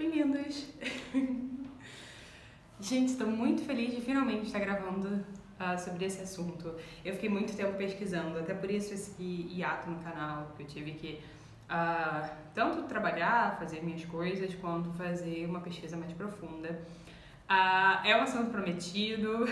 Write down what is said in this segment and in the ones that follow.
Bem-vindos! Gente, estou muito feliz de finalmente estar gravando sobre esse assunto. Eu fiquei muito tempo pesquisando, até por isso esse hiato no canal, que eu tive que tanto trabalhar, fazer minhas coisas, quanto fazer uma pesquisa mais profunda. É um assunto prometido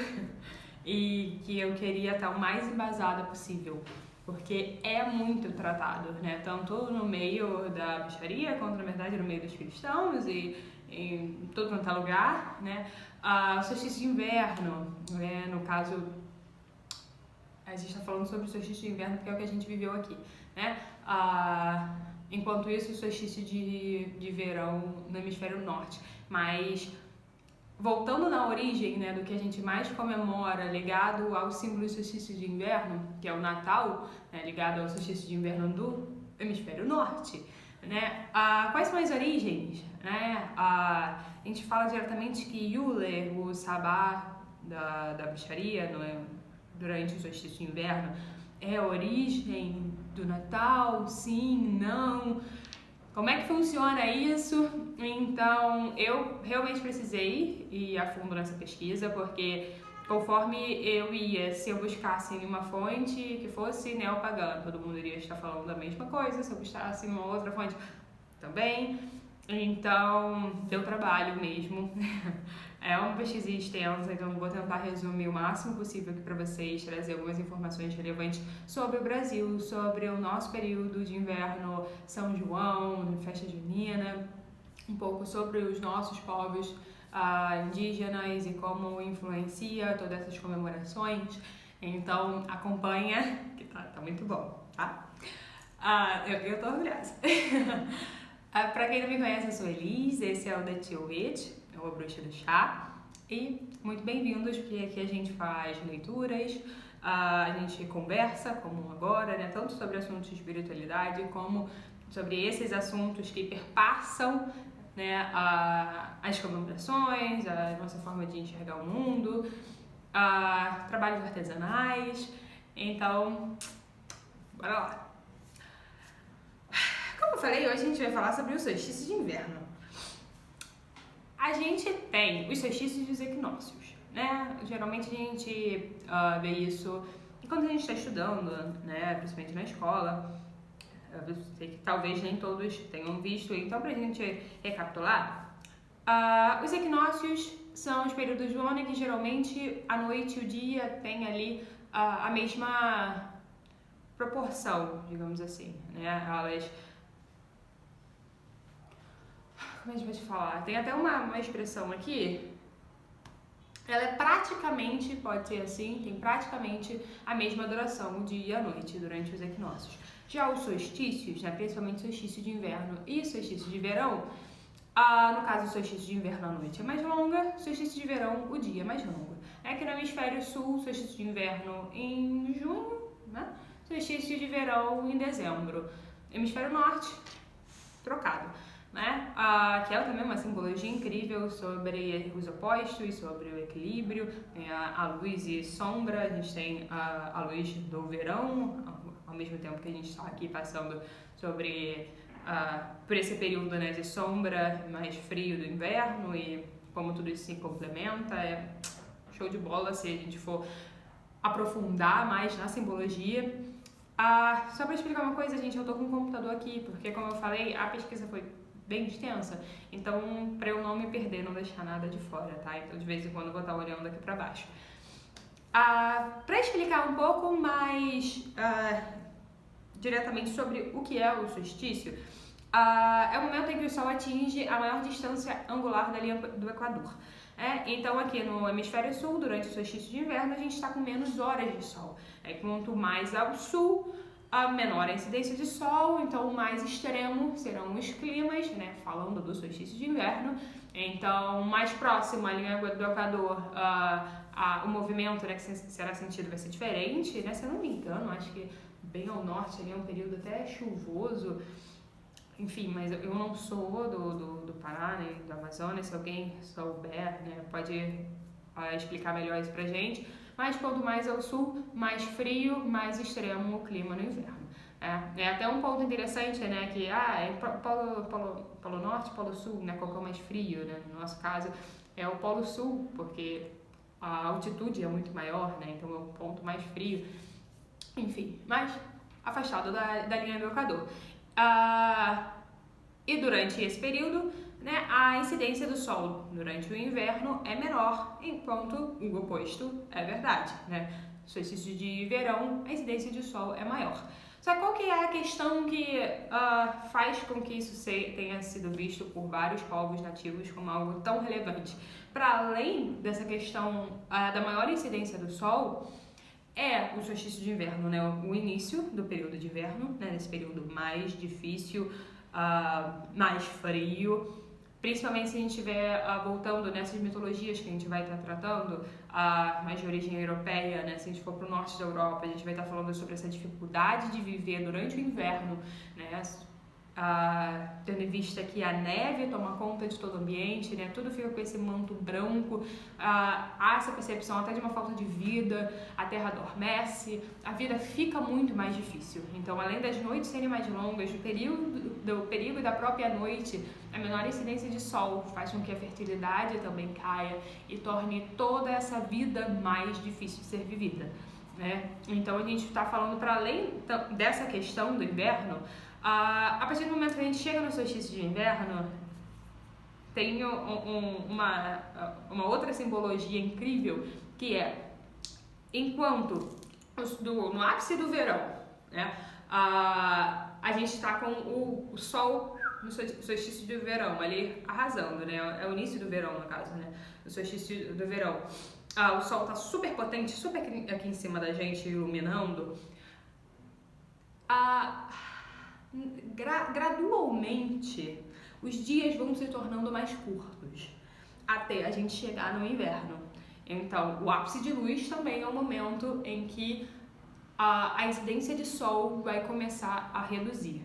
e que eu queria estar o mais embasada possível, porque é muito tratado, né? Tanto no meio da bruxaria, quanto na verdade no meio dos cristãos e em todo quanto é lugar, né? O solstício de inverno, né? No caso, a gente está falando sobre o solstício de inverno porque é o que a gente viveu aqui, né? Enquanto isso, o solstício de verão no hemisfério norte, mas voltando na origem, né, do que a gente mais comemora, ligado ao símbolo do solstício de inverno, que é o Natal, né, ligado ao solstício de inverno do hemisfério norte, né? Quais são as origens? Né? A gente fala diretamente que Yule, o sabá da bruxaria, durante o solstício de inverno, é a origem do Natal? Sim, não? Como é que funciona isso? Então, eu realmente precisei ir a fundo nessa pesquisa, porque conforme eu ia, se eu buscasse em uma fonte que fosse neopagã, todo mundo iria estar falando a mesma coisa, se eu buscasse em uma outra fonte também. Então, deu trabalho mesmo. É uma pesquisa extensa, então eu vou tentar resumir o máximo possível aqui para vocês, trazer algumas informações relevantes sobre o Brasil, sobre o nosso período de inverno, São João, festa junina, um pouco sobre os nossos povos indígenas e como influencia todas essas comemorações. Então, acompanha, que tá muito bom, tá? Eu tô orgulhosa. Pra quem não me conhece, eu sou Elis, esse é o The Chill Witch, ou a Bruxa do Chá, e muito bem-vindos, porque aqui a gente faz leituras, a gente conversa, como agora, né, tanto sobre assuntos de espiritualidade, como sobre esses assuntos que perpassam, né, as comemorações, a nossa forma de enxergar o mundo, trabalhos artesanais. Então, bora lá! Como eu falei, hoje a gente vai falar sobre o solstício de inverno. A gente tem os solstícios e os equinócios, né? Geralmente a gente vê isso quando a gente está estudando, né? Principalmente na escola. Eu sei que talvez nem todos tenham visto, então pra gente recapitular, os equinócios são os períodos do ano em que geralmente a noite e o dia têm ali a mesma proporção, digamos assim, né? Como a gente vai te falar? Tem até uma expressão aqui. Ela é praticamente, pode ser assim, tem praticamente a mesma duração, o dia e a noite, durante os equinócios. Já os solstícios, né, principalmente solstício de inverno e solstício de verão, no caso o solstício de inverno a noite é mais longa, solstício de verão o dia é mais longo. É que no hemisfério sul, solstício de inverno em junho, né? Solstício de verão em dezembro. Hemisfério norte, trocado. Né? Que ela também é uma simbologia incrível sobre os opostos, sobre o equilíbrio, a luz e sombra. A gente tem a luz do verão, ao mesmo tempo que a gente está aqui passando sobre por esse período, né, de sombra mais frio do inverno e como tudo isso se complementa. É show de bola se a gente for aprofundar mais na simbologia. Só para explicar uma coisa, gente, eu tô com um computador aqui, porque como eu falei, a pesquisa foi bem extensa, então para eu não me perder, não deixar nada de fora, tá? Então de vez em quando eu vou estar olhando aqui para baixo. Para explicar um pouco mais diretamente sobre o que é o solstício, é o momento em que o Sol atinge a maior distância angular da linha do Equador. Então aqui no hemisfério sul, durante o solstício de inverno, a gente está com menos horas de Sol. Quanto mais ao sul, a menor a incidência de sol, então o mais extremo serão os climas, né, falando do solstício de inverno. Então, mais próximo à linha do Equador, o movimento, né, que será sentido vai ser diferente, né, se eu não me engano, acho que bem ao norte ali é um período até chuvoso, enfim, mas eu não sou do Pará, né, do Amazonas, se alguém souber, né, pode explicar melhor isso pra gente. Mas quanto mais ao sul, mais frio, mais extremo o clima no inverno. É até um ponto interessante, né, que Polo Norte, Polo Sul, né? Qual que é o mais frio, né? No nosso caso é o Polo Sul, porque a altitude é muito maior, né? Então é o ponto mais frio. Enfim, mais afastado da linha do Equador. E durante esse período, né, a incidência do Sol durante o inverno é menor, enquanto o oposto é verdade, né? No solstício de verão, a incidência de Sol é maior. Só que qual que é a questão que faz com que isso tenha sido visto por vários povos nativos como algo tão relevante? Para além dessa questão da maior incidência do Sol, é o solstício de inverno, né? O início do período de inverno, né? Nesse período mais difícil, mais frio, principalmente se a gente estiver voltando nessas mitologias que a gente vai estar tratando, mais de origem europeia, né? Se a gente for para o norte da Europa, a gente vai estar falando sobre essa dificuldade de viver durante o inverno, né? Tendo em vista que a neve toma conta de todo o ambiente, né? Tudo fica com esse manto branco, há essa percepção até de uma falta de vida, a terra adormece, a vida fica muito mais difícil. Então, além das noites serem mais longas, do perigo da própria noite, a menor incidência de sol faz com que a fertilidade também caia e torne toda essa vida mais difícil de ser vivida, né? Então, a gente está falando, para além dessa questão do inverno, a partir do momento que a gente chega no solstício de inverno, tem uma outra simbologia incrível, que é, enquanto no ápice do verão, né, a gente está com o sol no solstício de verão ali arrasando, né, é o início do verão no caso, né, no solstício do verão, o sol está super potente, super aqui em cima da gente iluminando, gradualmente os dias vão se tornando mais curtos até a gente chegar no inverno. Então, o ápice de luz também é o momento em que a incidência de sol vai começar a reduzir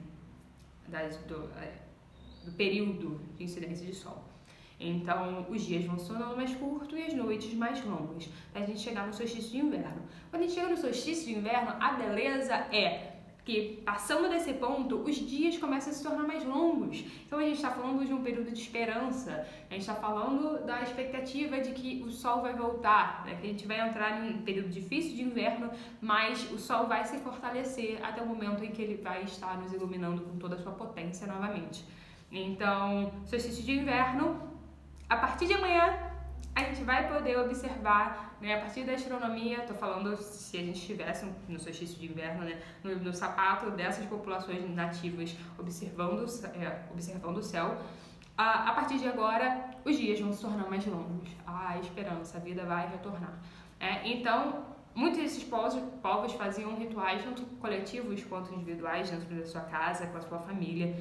do período de incidência de sol. Então, os dias vão se tornando mais curtos e as noites mais longas, até a gente chegar no solstício de inverno. Quando a gente chega no solstício de inverno, a beleza é que, passando desse ponto, os dias começam a se tornar mais longos. Então, a gente está falando de um período de esperança, a gente está falando da expectativa de que o sol vai voltar, né? Que a gente vai entrar em um período difícil de inverno, mas o sol vai se fortalecer até o momento em que ele vai estar nos iluminando com toda a sua potência novamente. Então, solstício de inverno, a partir de amanhã, a gente vai poder observar, né, a partir da astronomia, estou falando se a gente estivesse no solstício de inverno, né, no sapato dessas populações nativas observando o céu, a partir de agora os dias vão se tornar mais longos, a esperança, a vida vai retornar. Então, muitos desses povos faziam rituais, tanto coletivos quanto individuais, dentro da sua casa, com a sua família,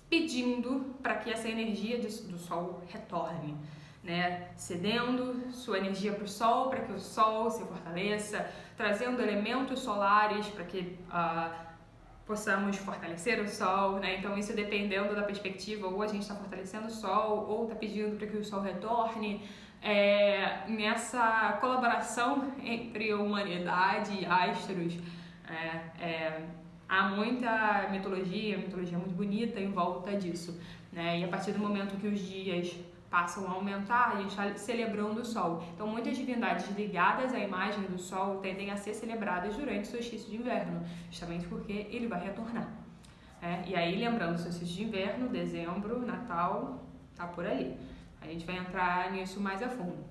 pedindo para que essa energia do sol retorne, né? Cedendo sua energia para o sol, para que o sol se fortaleça, trazendo elementos solares para que possamos fortalecer o sol, né? Então, isso dependendo da perspectiva, ou a gente está fortalecendo o sol, ou está pedindo para que o sol retorne. Nessa colaboração entre humanidade e astros, há muita mitologia muito bonita em volta disso, né? E a partir do momento que os dias passam a aumentar, a gente está celebrando o sol. Então, muitas divindades ligadas à imagem do sol tendem a ser celebradas durante o solstício de inverno, justamente porque ele vai retornar. E aí, lembrando, solstício de inverno, dezembro, Natal, tá por ali. A gente vai entrar nisso mais a fundo.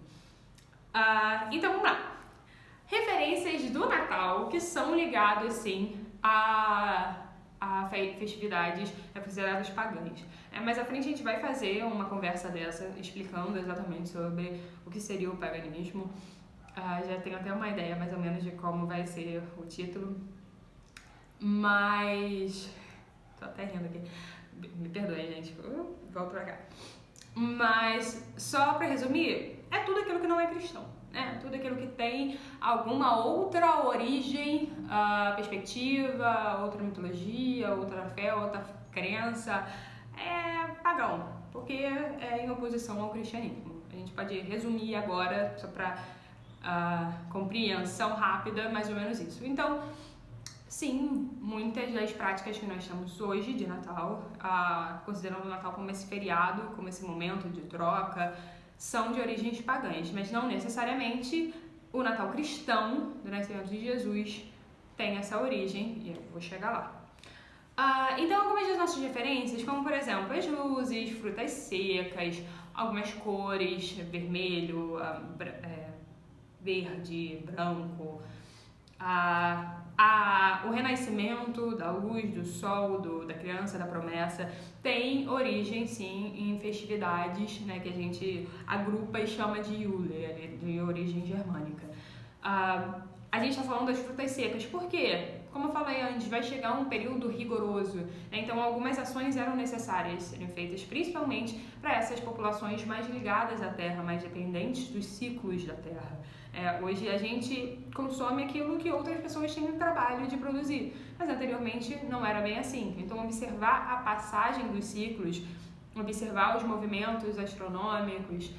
Então, vamos lá. Referências do Natal que são ligadas, sim, a festividades consideradas pagãs. Mais à frente a gente vai fazer uma conversa dessa explicando exatamente sobre o que seria o paganismo. Já tenho até uma ideia mais ou menos de como vai ser o título, mas tô até rindo aqui, me perdoem, gente, volto pra cá. Mas só para resumir, é tudo aquilo que não é cristão, né? Tudo aquilo que tem alguma outra origem, perspectiva, outra mitologia, outra fé, outra crença, é pagão, porque é em oposição ao cristianismo. A gente pode resumir agora, só para compreensão rápida, mais ou menos isso. Então, Sim, muitas das práticas que nós temos hoje de Natal, considerando o Natal como esse feriado, como esse momento de troca, são de origens pagãs, mas não necessariamente o Natal cristão do nascimento de Jesus tem essa origem, e eu vou chegar lá. Então, algumas das nossas referências, como por exemplo as luzes, frutas secas, algumas cores, vermelho, verde, branco, o renascimento da luz, do sol, da criança, da promessa, tem origem sim em festividades, né, que a gente agrupa e chama de Yule, de origem germânica. A gente está falando das frutas secas, por quê? Como eu falei antes, vai chegar um período rigoroso, né? Então algumas ações eram necessárias serem feitas, principalmente para essas populações mais ligadas à terra, mais dependentes dos ciclos da terra. Hoje a gente consome aquilo que outras pessoas têm o trabalho de produzir, mas anteriormente não era bem assim. Então observar a passagem dos ciclos, observar os movimentos astronômicos,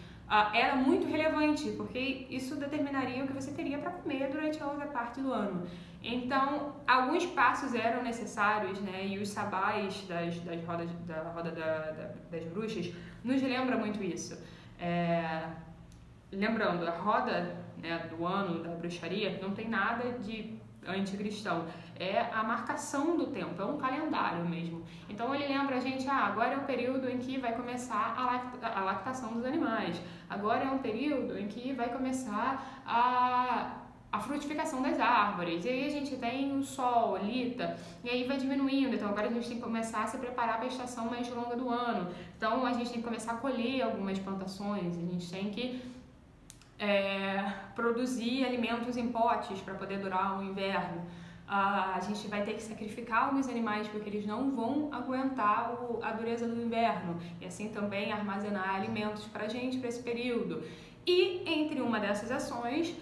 era muito relevante, porque isso determinaria o que você teria para comer durante a outra parte do ano. Então, alguns passos eram necessários, né? E os sabás da roda das bruxas nos lembra muito isso. Lembrando, a roda, né, do ano da bruxaria não tem nada de anticristão, é a marcação do tempo, é um calendário mesmo. Então ele lembra a gente, agora é o período em que vai começar a lactação dos animais, agora é um período em que vai começar a frutificação das árvores, e aí a gente tem o sol, a lita, e aí vai diminuindo, então agora a gente tem que começar a se preparar para a estação mais longa do ano, então a gente tem que começar a colher algumas plantações, a gente tem que produzir alimentos em potes para poder durar o inverno. A gente vai ter que sacrificar alguns animais porque eles não vão aguentar a dureza do inverno e assim também armazenar alimentos para a gente para esse período. E entre uma dessas ações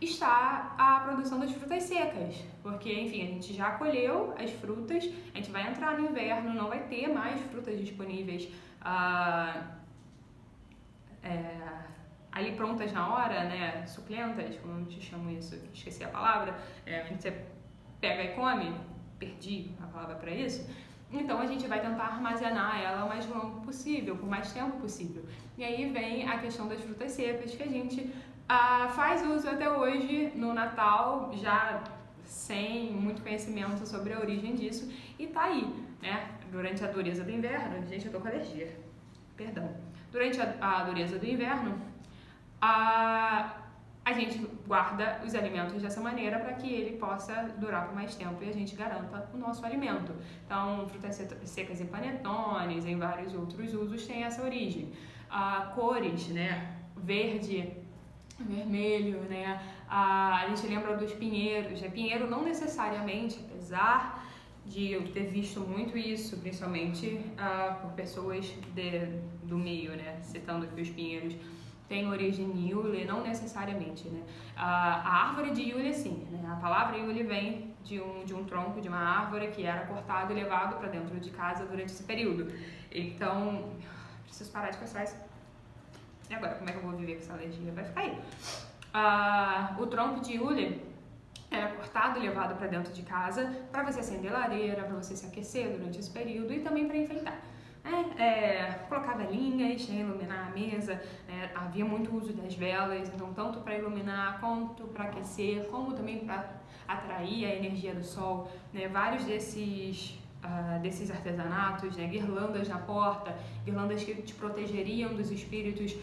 está a produção das frutas secas, porque enfim, a gente já colheu as frutas, a gente vai entrar no inverno, não vai ter mais frutas disponíveis ali prontas na hora, né, suculentas, como eu te chamo isso, esqueci a palavra, você pega e come, perdi a palavra para isso, então a gente vai tentar armazenar ela o mais longo possível, por mais tempo possível. E aí vem a questão das frutas secas, que a gente faz uso até hoje no Natal, já sem muito conhecimento sobre a origem disso, e tá aí, né, durante a dureza do inverno, gente, eu tô com alergia, perdão, durante a dureza do inverno, a gente guarda os alimentos dessa maneira para que ele possa durar por mais tempo e a gente garanta o nosso alimento. Então, frutas secas em panetones, em vários outros usos, tem essa origem. Cores, né? Verde, vermelho, né? A gente lembra dos pinheiros. Pinheiro não necessariamente, apesar de eu ter visto muito isso, principalmente por pessoas do meio, né? Citando aqui os pinheiros, tem origem Yule, não necessariamente, né? A árvore de Yule, sim, né? A palavra Yule vem de um tronco de uma árvore que era cortado e levado para dentro de casa durante esse período. Então, preciso parar de coçar isso. E agora, como é que eu vou viver com essa alergia? Vai ficar aí. O tronco de Yule era cortado e levado para dentro de casa para você acender lareira, para você se aquecer durante esse período e também para enfeitar. Colocar velinhas, iluminar a mesa, havia muito uso das velas, então tanto para iluminar quanto para aquecer, como também para atrair a energia do sol, né? Vários desses artesanatos, né? Guirlandas na porta, guirlandas que te protegeriam dos espíritos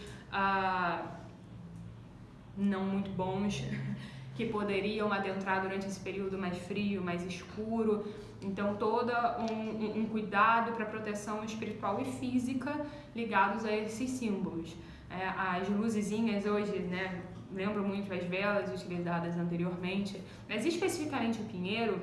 não muito bons que poderiam adentrar durante esse período mais frio, mais escuro. Então, todo um cuidado para proteção espiritual e física ligados a esses símbolos. As luzezinhas hoje, né, lembro muito as velas utilizadas anteriormente, mas especificamente o pinheiro,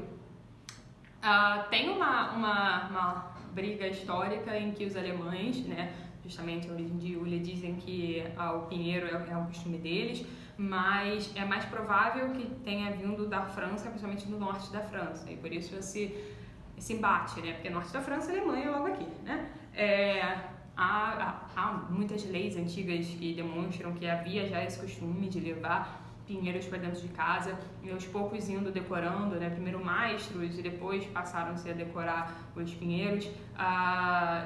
tem uma briga histórica em que os alemães, né, justamente a origem de Yule, dizem que o pinheiro é um costume deles, mas é mais provável que tenha vindo da França, principalmente do norte da França, e por isso esse embate, né? Porque norte da França e Alemanha é logo aqui, né? Há muitas leis antigas que demonstram que havia já esse costume de levar pinheiros para dentro de casa, e aos poucos indo decorando, né? Primeiro mastros e depois passaram-se a decorar os pinheiros.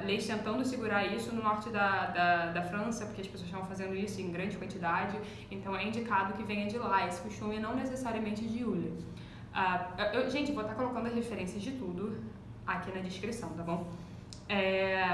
Leis tentando segurar isso no norte da França, porque as pessoas estavam fazendo isso em grande quantidade, então é indicado que venha de lá, esse costume não necessariamente de Iule. Gente, vou estar colocando as referências de tudo aqui na descrição, tá bom?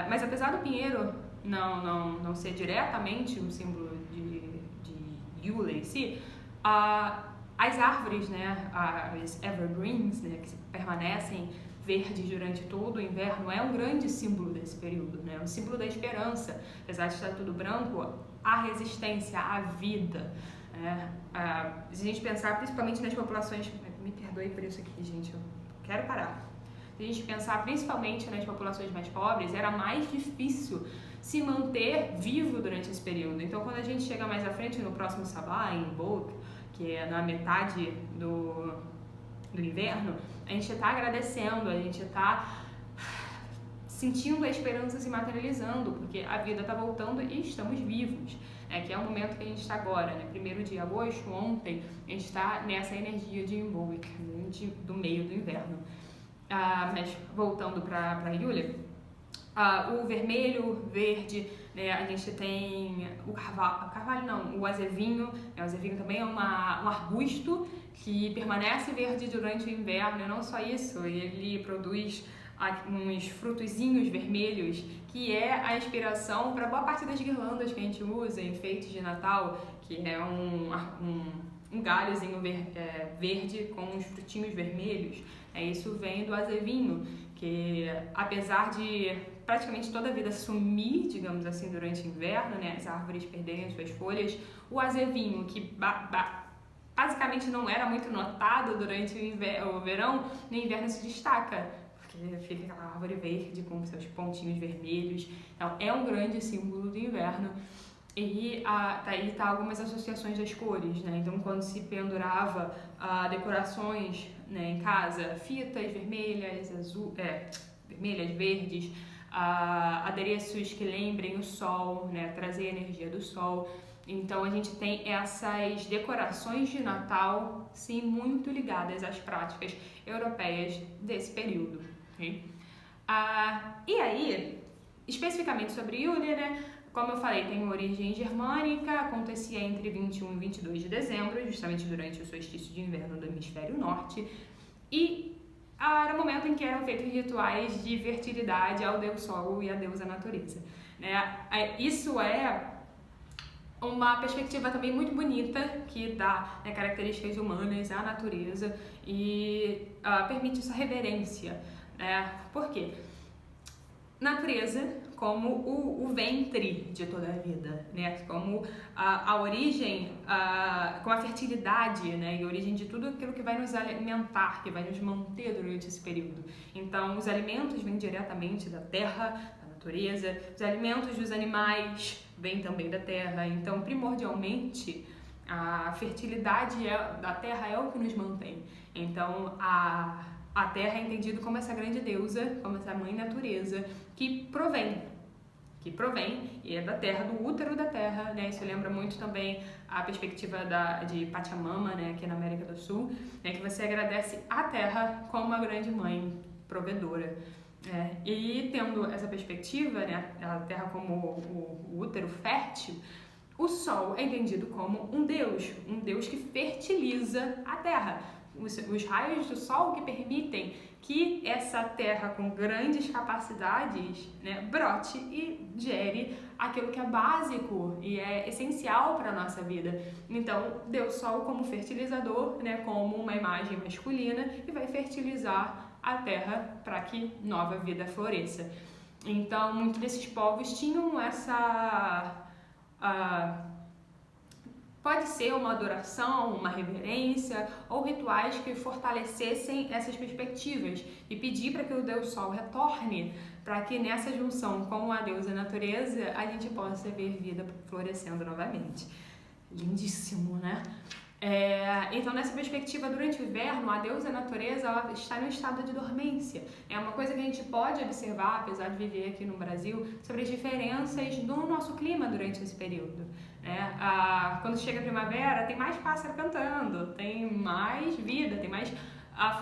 Mas apesar do pinheiro não ser diretamente um símbolo de Iule em si, as árvores, né, as evergreens, né, que permanecem verdes durante todo o inverno, é um grande símbolo desse período, né, um símbolo da esperança. Apesar de estar tudo branco, a resistência, a vida. Se a gente pensar principalmente nas populações, me perdoe por isso aqui, gente, eu quero parar. Se a gente pensar principalmente nas populações mais pobres, era mais difícil se manter vivo durante esse período. Então, quando a gente chega mais à frente, no próximo Sabá, em Bok, que é na metade do inverno, a gente está agradecendo, a gente está sentindo a esperança se materializando, porque a vida está voltando e estamos vivos, que é o momento que a gente está agora, né? 1º de agosto, ontem, a gente está nessa energia de Imbolc, do meio do inverno. Mas voltando para Iule, o vermelho, o verde, né, a gente tem o azevinho. O azevinho também é um arbusto que permanece verde durante o inverno, e não só isso, ele produz uns frutozinhos vermelhos, que é a inspiração para boa parte das guirlandas que a gente usa, enfeites de Natal, que é um galhozinho verde com uns frutinhos vermelhos. Isso vem do azevinho, que apesar de praticamente toda a vida sumir, digamos assim, durante o inverno, né, as árvores perderem as suas folhas, o azevinho, que basicamente não era muito notado durante o verão, no inverno se destaca, porque fica aquela árvore verde com seus pontinhos vermelhos. Então é um grande símbolo do inverno. E daí tá algumas associações das cores, né? Então, quando se pendurava decorações, né, em casa, fitas vermelhas, vermelhas, verdes, adereços que lembrem o sol, né, trazer a energia do sol. Então, a gente tem essas decorações de Natal, sim, muito ligadas às práticas europeias desse período. Okay? E aí, especificamente sobre Iule, né? Como eu falei, tem origem germânica, acontecia entre 21 e 22 de dezembro, justamente durante o solstício de inverno do hemisfério norte, e era o momento em que eram feitos rituais de fertilidade ao deus Sol e à deusa natureza. Isso é uma perspectiva também muito bonita, que dá, né, características humanas à natureza e permite essa reverência. Por quê? Natureza como o ventre de toda a vida, né? Como a origem, como a fertilidade, né? E a origem de tudo aquilo que vai nos alimentar, que vai nos manter durante esse período. Então, os alimentos vêm diretamente da terra, da natureza, os alimentos dos animais vêm também da terra. Então, primordialmente, a fertilidade da terra é o que nos mantém. Então, a terra é entendida como essa grande deusa, como essa mãe natureza, que provém, e é da terra, do útero da terra, né? Isso lembra muito também a perspectiva de Pachamama, né, aqui na América do Sul, né, que você agradece a terra como uma grande mãe provedora. E tendo essa perspectiva, né, a terra como o útero fértil, o sol é entendido como um deus que fertiliza a terra. Os raios do sol que permitem que essa terra com grandes capacidades, né, brote e gere aquilo que é básico e é essencial para a nossa vida. Então, Deus Sol como fertilizador, né, como uma imagem masculina, e vai fertilizar a terra para que nova vida floresça. Então, muitos desses povos tinham essa... Pode ser uma adoração, uma reverência ou rituais que fortalecessem essas perspectivas e pedir para que o Deus Sol retorne, para que nessa junção com a deusa natureza a gente possa ver vida florescendo novamente. Lindíssimo, né? Então, nessa perspectiva, durante o inverno, a deusa natureza ela está em um estado de dormência. É uma coisa que a gente pode observar, apesar de viver aqui no Brasil, sobre as diferenças no nosso clima durante esse período. Quando chega a primavera, tem mais pássaro cantando, tem mais vida, tem mais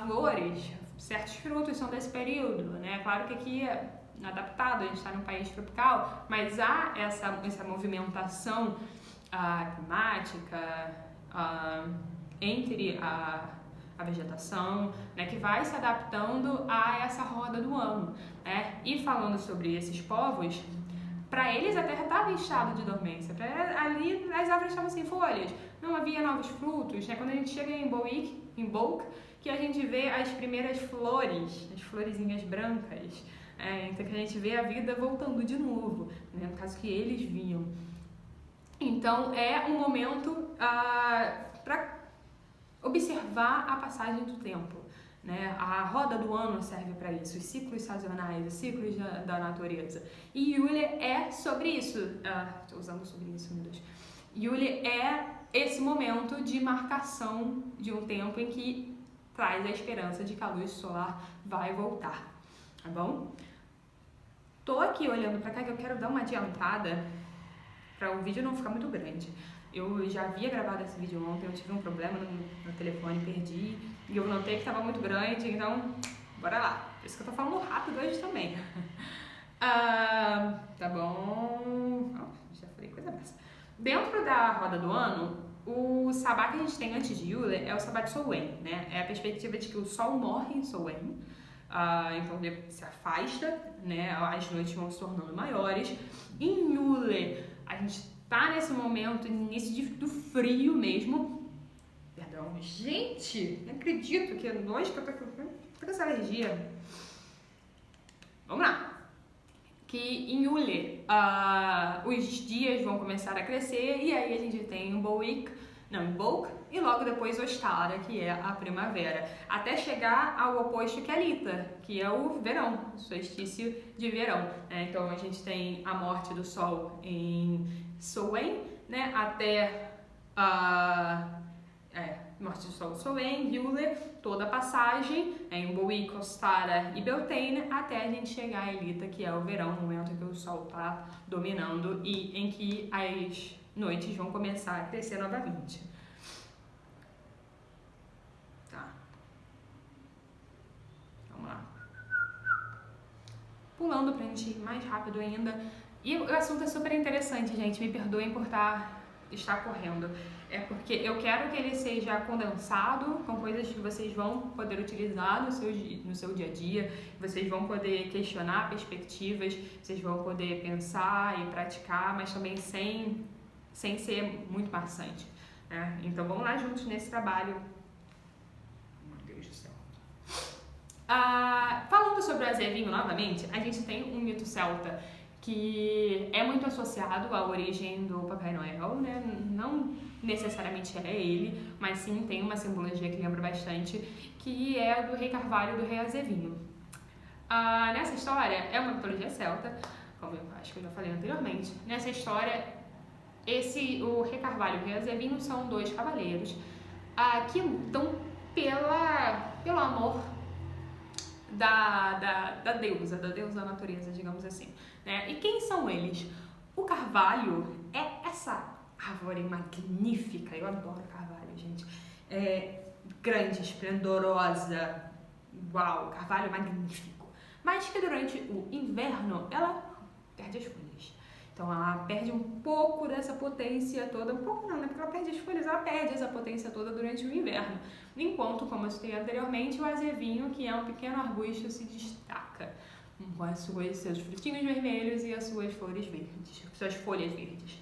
flores, certos frutos são desse período. Claro que aqui é adaptado, a gente está num país tropical, mas há essa movimentação climática entre a vegetação, que vai se adaptando a essa roda do ano. E falando sobre esses povos, para eles a terra estava em estado de dormência, ali as árvores estavam sem folhas, não havia novos frutos. Quando a gente chega em Bolk, que a gente vê as primeiras flores, as florezinhas brancas, então que a gente vê a vida voltando de novo, no caso que eles viam. Então é um momento para observar a passagem do tempo. A roda do ano serve para isso, os ciclos sazonais, os ciclos da natureza. E Yule é sobre isso. Estou usando sobre isso, meu Deus. Yule é esse momento de marcação de um tempo em que traz a esperança de que a luz solar vai voltar. Tá bom? Tô aqui olhando para cá que eu quero dar uma adiantada para o vídeo não ficar muito grande. Eu já havia gravado esse vídeo ontem, eu tive um problema no telefone, perdi, e eu notei que estava muito grande, então bora lá. Por isso que eu tô falando rápido hoje também. Tá bom. Já falei coisa dessa. Dentro da roda do ano, o sabá que a gente tem antes de Yule é o sabá de Samhain, É a perspectiva de que o sol morre em Samhain, então ele se afasta, as noites vão se tornando maiores. Em Yule, a gente tá nesse momento, início do frio mesmo. Perdão, gente, não acredito que noite que eu tô com essa alergia. Vamos lá. Que em Yule, os dias vão começar a crescer e aí a gente tem Bolk, e logo depois Ostara, que é a primavera, até chegar ao oposto que é Lita, que é o verão, o solstício de verão. Então a gente tem a morte do sol em Samhain, até morte do sol Samhain, Yule, toda a passagem em Bolk, Ostara e Beltane, até a gente chegar a Lita, que é o verão, o momento em que o sol está dominando e em que as noites vão começar a crescer novamente. Tá. Vamos lá. Pulando pra gente ir mais rápido ainda. E o assunto é super interessante, gente. Me perdoem por estar correndo. É porque eu quero que ele seja condensado com coisas que vocês vão poder utilizar no seu dia a dia, vocês vão poder questionar perspectivas, vocês vão poder pensar e praticar, mas também sem ser muito maçante. Então vamos lá juntos nesse trabalho. Meu Deus do céu. Falando sobre o azevinho novamente, a gente tem um mito celta que é muito associado à origem do Papai Noel, Não necessariamente é ele, mas sim tem uma simbologia que lembra bastante, que é do rei Carvalho e do rei Azevinho. Nessa história, é uma mitologia celta, como eu acho que eu já falei anteriormente. Nessa história, o rei Carvalho e o rei Azevinho são dois cavaleiros que lutam pelo amor da deusa natureza, digamos assim. E quem são eles? O carvalho é essa árvore magnífica, eu adoro carvalho, gente. Grande, esplendorosa, uau, carvalho magnífico. Mas que durante o inverno ela perde as folhas. Então ela perde um pouco dessa potência toda, um pouco não, porque ela perde as folhas, ela perde essa potência toda durante o inverno. Enquanto, como eu citei anteriormente, o azevinho, que é um pequeno arbusto, se destaca com seus frutinhos vermelhos e as suas flores verdes, suas folhas verdes.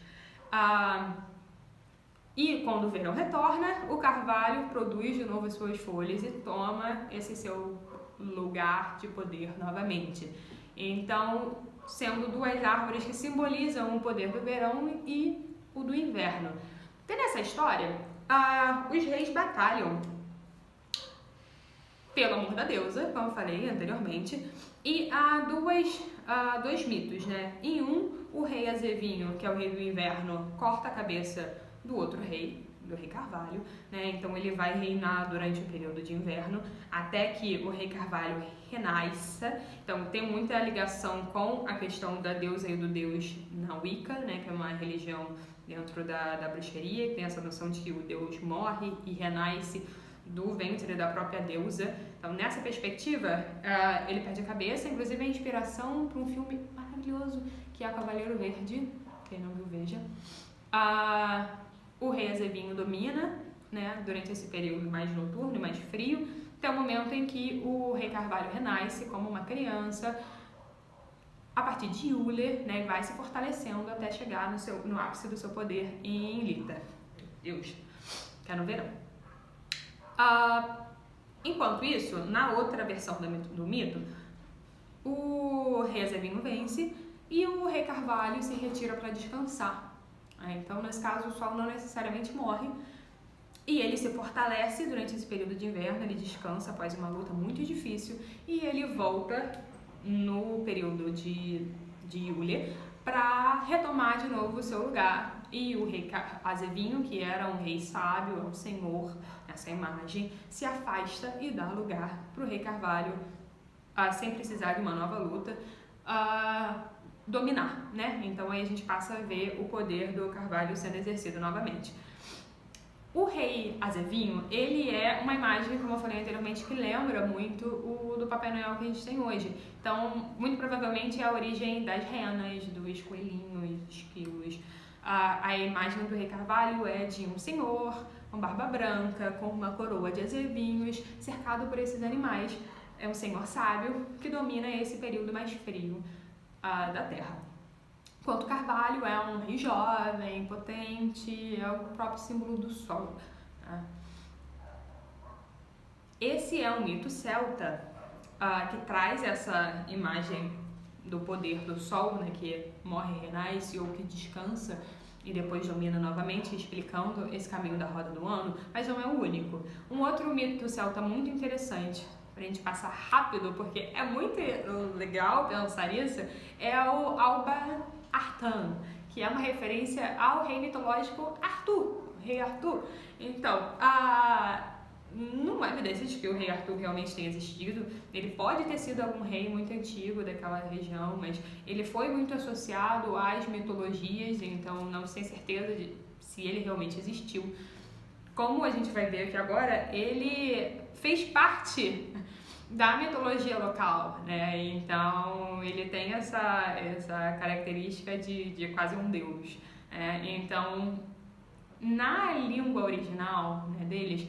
E quando o verão retorna, o carvalho produz de novo as suas folhas e toma esse seu lugar de poder novamente. Então, sendo duas árvores que simbolizam o poder do verão e o do inverno. E nessa história, os reis batalham pelo amor da deusa, como eu falei anteriormente, e há dois mitos, Em um, o rei Azevinho, que é o rei do inverno, corta a cabeça do outro rei, do rei Carvalho, né? Então ele vai reinar durante o período de inverno até que o rei Carvalho renasça. Então tem muita ligação com a questão da deusa e do deus na Wicca, né? Que é uma religião dentro da bruxaria, que tem essa noção de que o deus morre e renasce do ventre da própria deusa. Então nessa perspectiva ele perde a cabeça, inclusive a inspiração para um filme maravilhoso que é Cavaleiro Verde, quem não viu veja. O rei Azevinho domina, né, durante esse período mais noturno e mais frio, até o momento em que o rei Carvalho renasce como uma criança, a partir de Uller, né, vai se fortalecendo até chegar no ápice do seu poder em Lita, Deus, que é no verão. Enquanto isso, na outra versão do mito, o rei Azevinho vence e o rei Carvalho se retira para descansar. Então, nesse caso, o sol não necessariamente morre e ele se fortalece durante esse período de inverno, ele descansa após uma luta muito difícil e ele volta no período de Uller para retomar de novo o seu lugar. E o rei Azevinho, que era um rei sábio, um senhor, essa imagem, se afasta e dá lugar para o rei Carvalho, sem precisar de uma nova luta, dominar, né? Então aí a gente passa a ver o poder do Carvalho sendo exercido novamente. O rei Azevinho, ele é uma imagem, como eu falei anteriormente, que lembra muito o do Papai Noel que a gente tem hoje. Então, muito provavelmente é a origem das renas, dos coelhinhos, esquilos. A imagem do rei Carvalho é de um senhor com barba branca, com uma coroa de azevinhos, cercado por esses animais. É um senhor sábio que domina esse período mais frio da Terra. Enquanto Carvalho é um rei jovem, potente, é o próprio símbolo do sol. Esse é um mito celta que traz essa imagem do poder do sol, né, que morre e renasce, ou que descansa e depois domina novamente, explicando esse caminho da roda do ano, mas não é o único. Um outro mito celta muito interessante, pra gente passar rápido, porque é muito legal pensar nisso, é o Alba Artan, que é uma referência ao rei mitológico Arthur, o rei Arthur. Então, não há evidência de que o rei Arthur realmente tenha existido. Ele pode ter sido algum rei muito antigo daquela região, mas ele foi muito associado às mitologias, então não se tem certeza de se ele realmente existiu. Como a gente vai ver aqui agora, ele fez parte da mitologia local, né? Então ele tem essa característica de quase um deus. Então, na língua original, né, deles,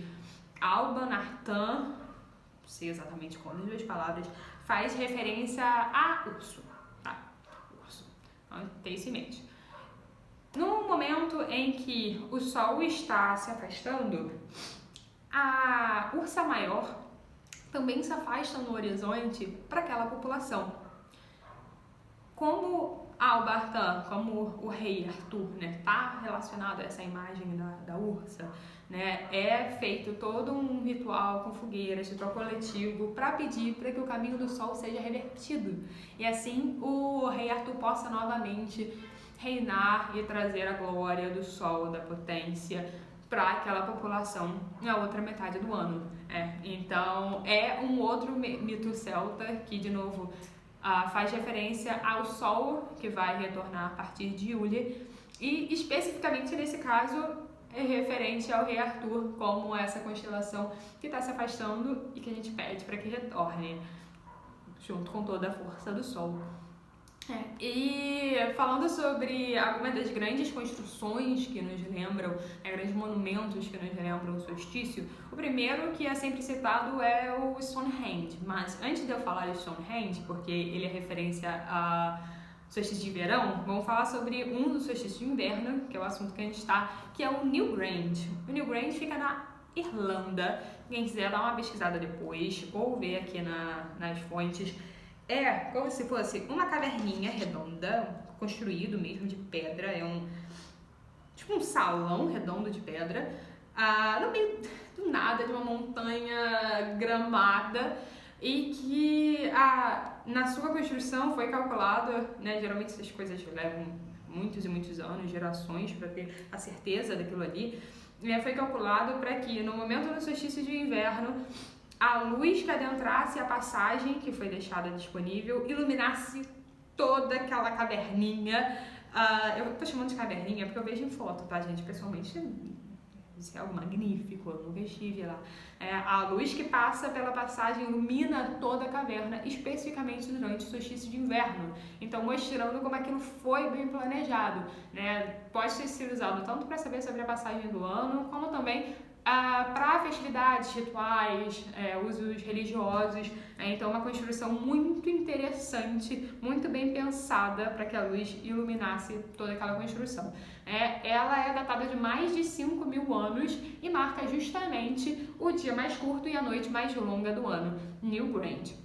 Alban Artan, não sei exatamente como as duas palavras, faz referência a urso, tá? Urso. Então, tem isso em mente. No momento em que o sol está se afastando, a ursa maior também se afasta no horizonte para aquela população. Como Alba Artan, como o rei Arthur, né, tá relacionado a essa imagem da ursa, né, é feito todo um ritual com fogueiras, ritual coletivo, para pedir para que o caminho do sol seja revertido. E assim o rei Arthur possa novamente reinar e trazer a glória do sol, da potência, para aquela população na outra metade do ano. Então é um outro mito celta que, de novo, faz referência ao sol que vai retornar a partir de Uller e especificamente nesse caso é referente ao rei Arthur como essa constelação que está se afastando e que a gente pede para que retorne junto com toda a força do sol. E falando sobre algumas das grandes construções que nos lembram, grandes monumentos que nos lembram o solstício, o primeiro que é sempre citado é o Stonehenge. Mas antes de eu falar de Stonehenge, porque ele é referência a solstício de verão, vamos falar sobre um dos solstícios de inverno, que é o assunto que a gente está, que é o Newgrange. O Newgrange fica na Irlanda. Quem quiser dar uma pesquisada depois ou ver aqui nas fontes, é como se fosse uma caverninha redonda, construído mesmo de pedra, tipo um salão redondo de pedra, no meio do nada, de uma montanha gramada, e que na sua construção foi calculado, né, geralmente essas coisas levam muitos e muitos anos, gerações, para ter a certeza daquilo ali, foi calculado para que no momento do solstício de inverno a luz que adentrasse a passagem que foi deixada disponível iluminasse toda aquela caverninha. Eu tô chamando de caverninha porque eu vejo em foto, tá, gente? Pessoalmente, isso é algo magnífico, eu nunca estive lá. A luz que passa pela passagem ilumina toda a caverna, especificamente durante o solstício de inverno. Então, mostrando como aquilo foi bem planejado, né? Pode ter sido usado tanto para saber sobre a passagem do ano, como também para festividades, rituais, usos religiosos. Então, uma construção muito interessante, muito bem pensada para que a luz iluminasse toda aquela construção. Ela é datada de mais de 5.000 anos e marca justamente o dia mais curto e a noite mais longa do ano, Newgrange.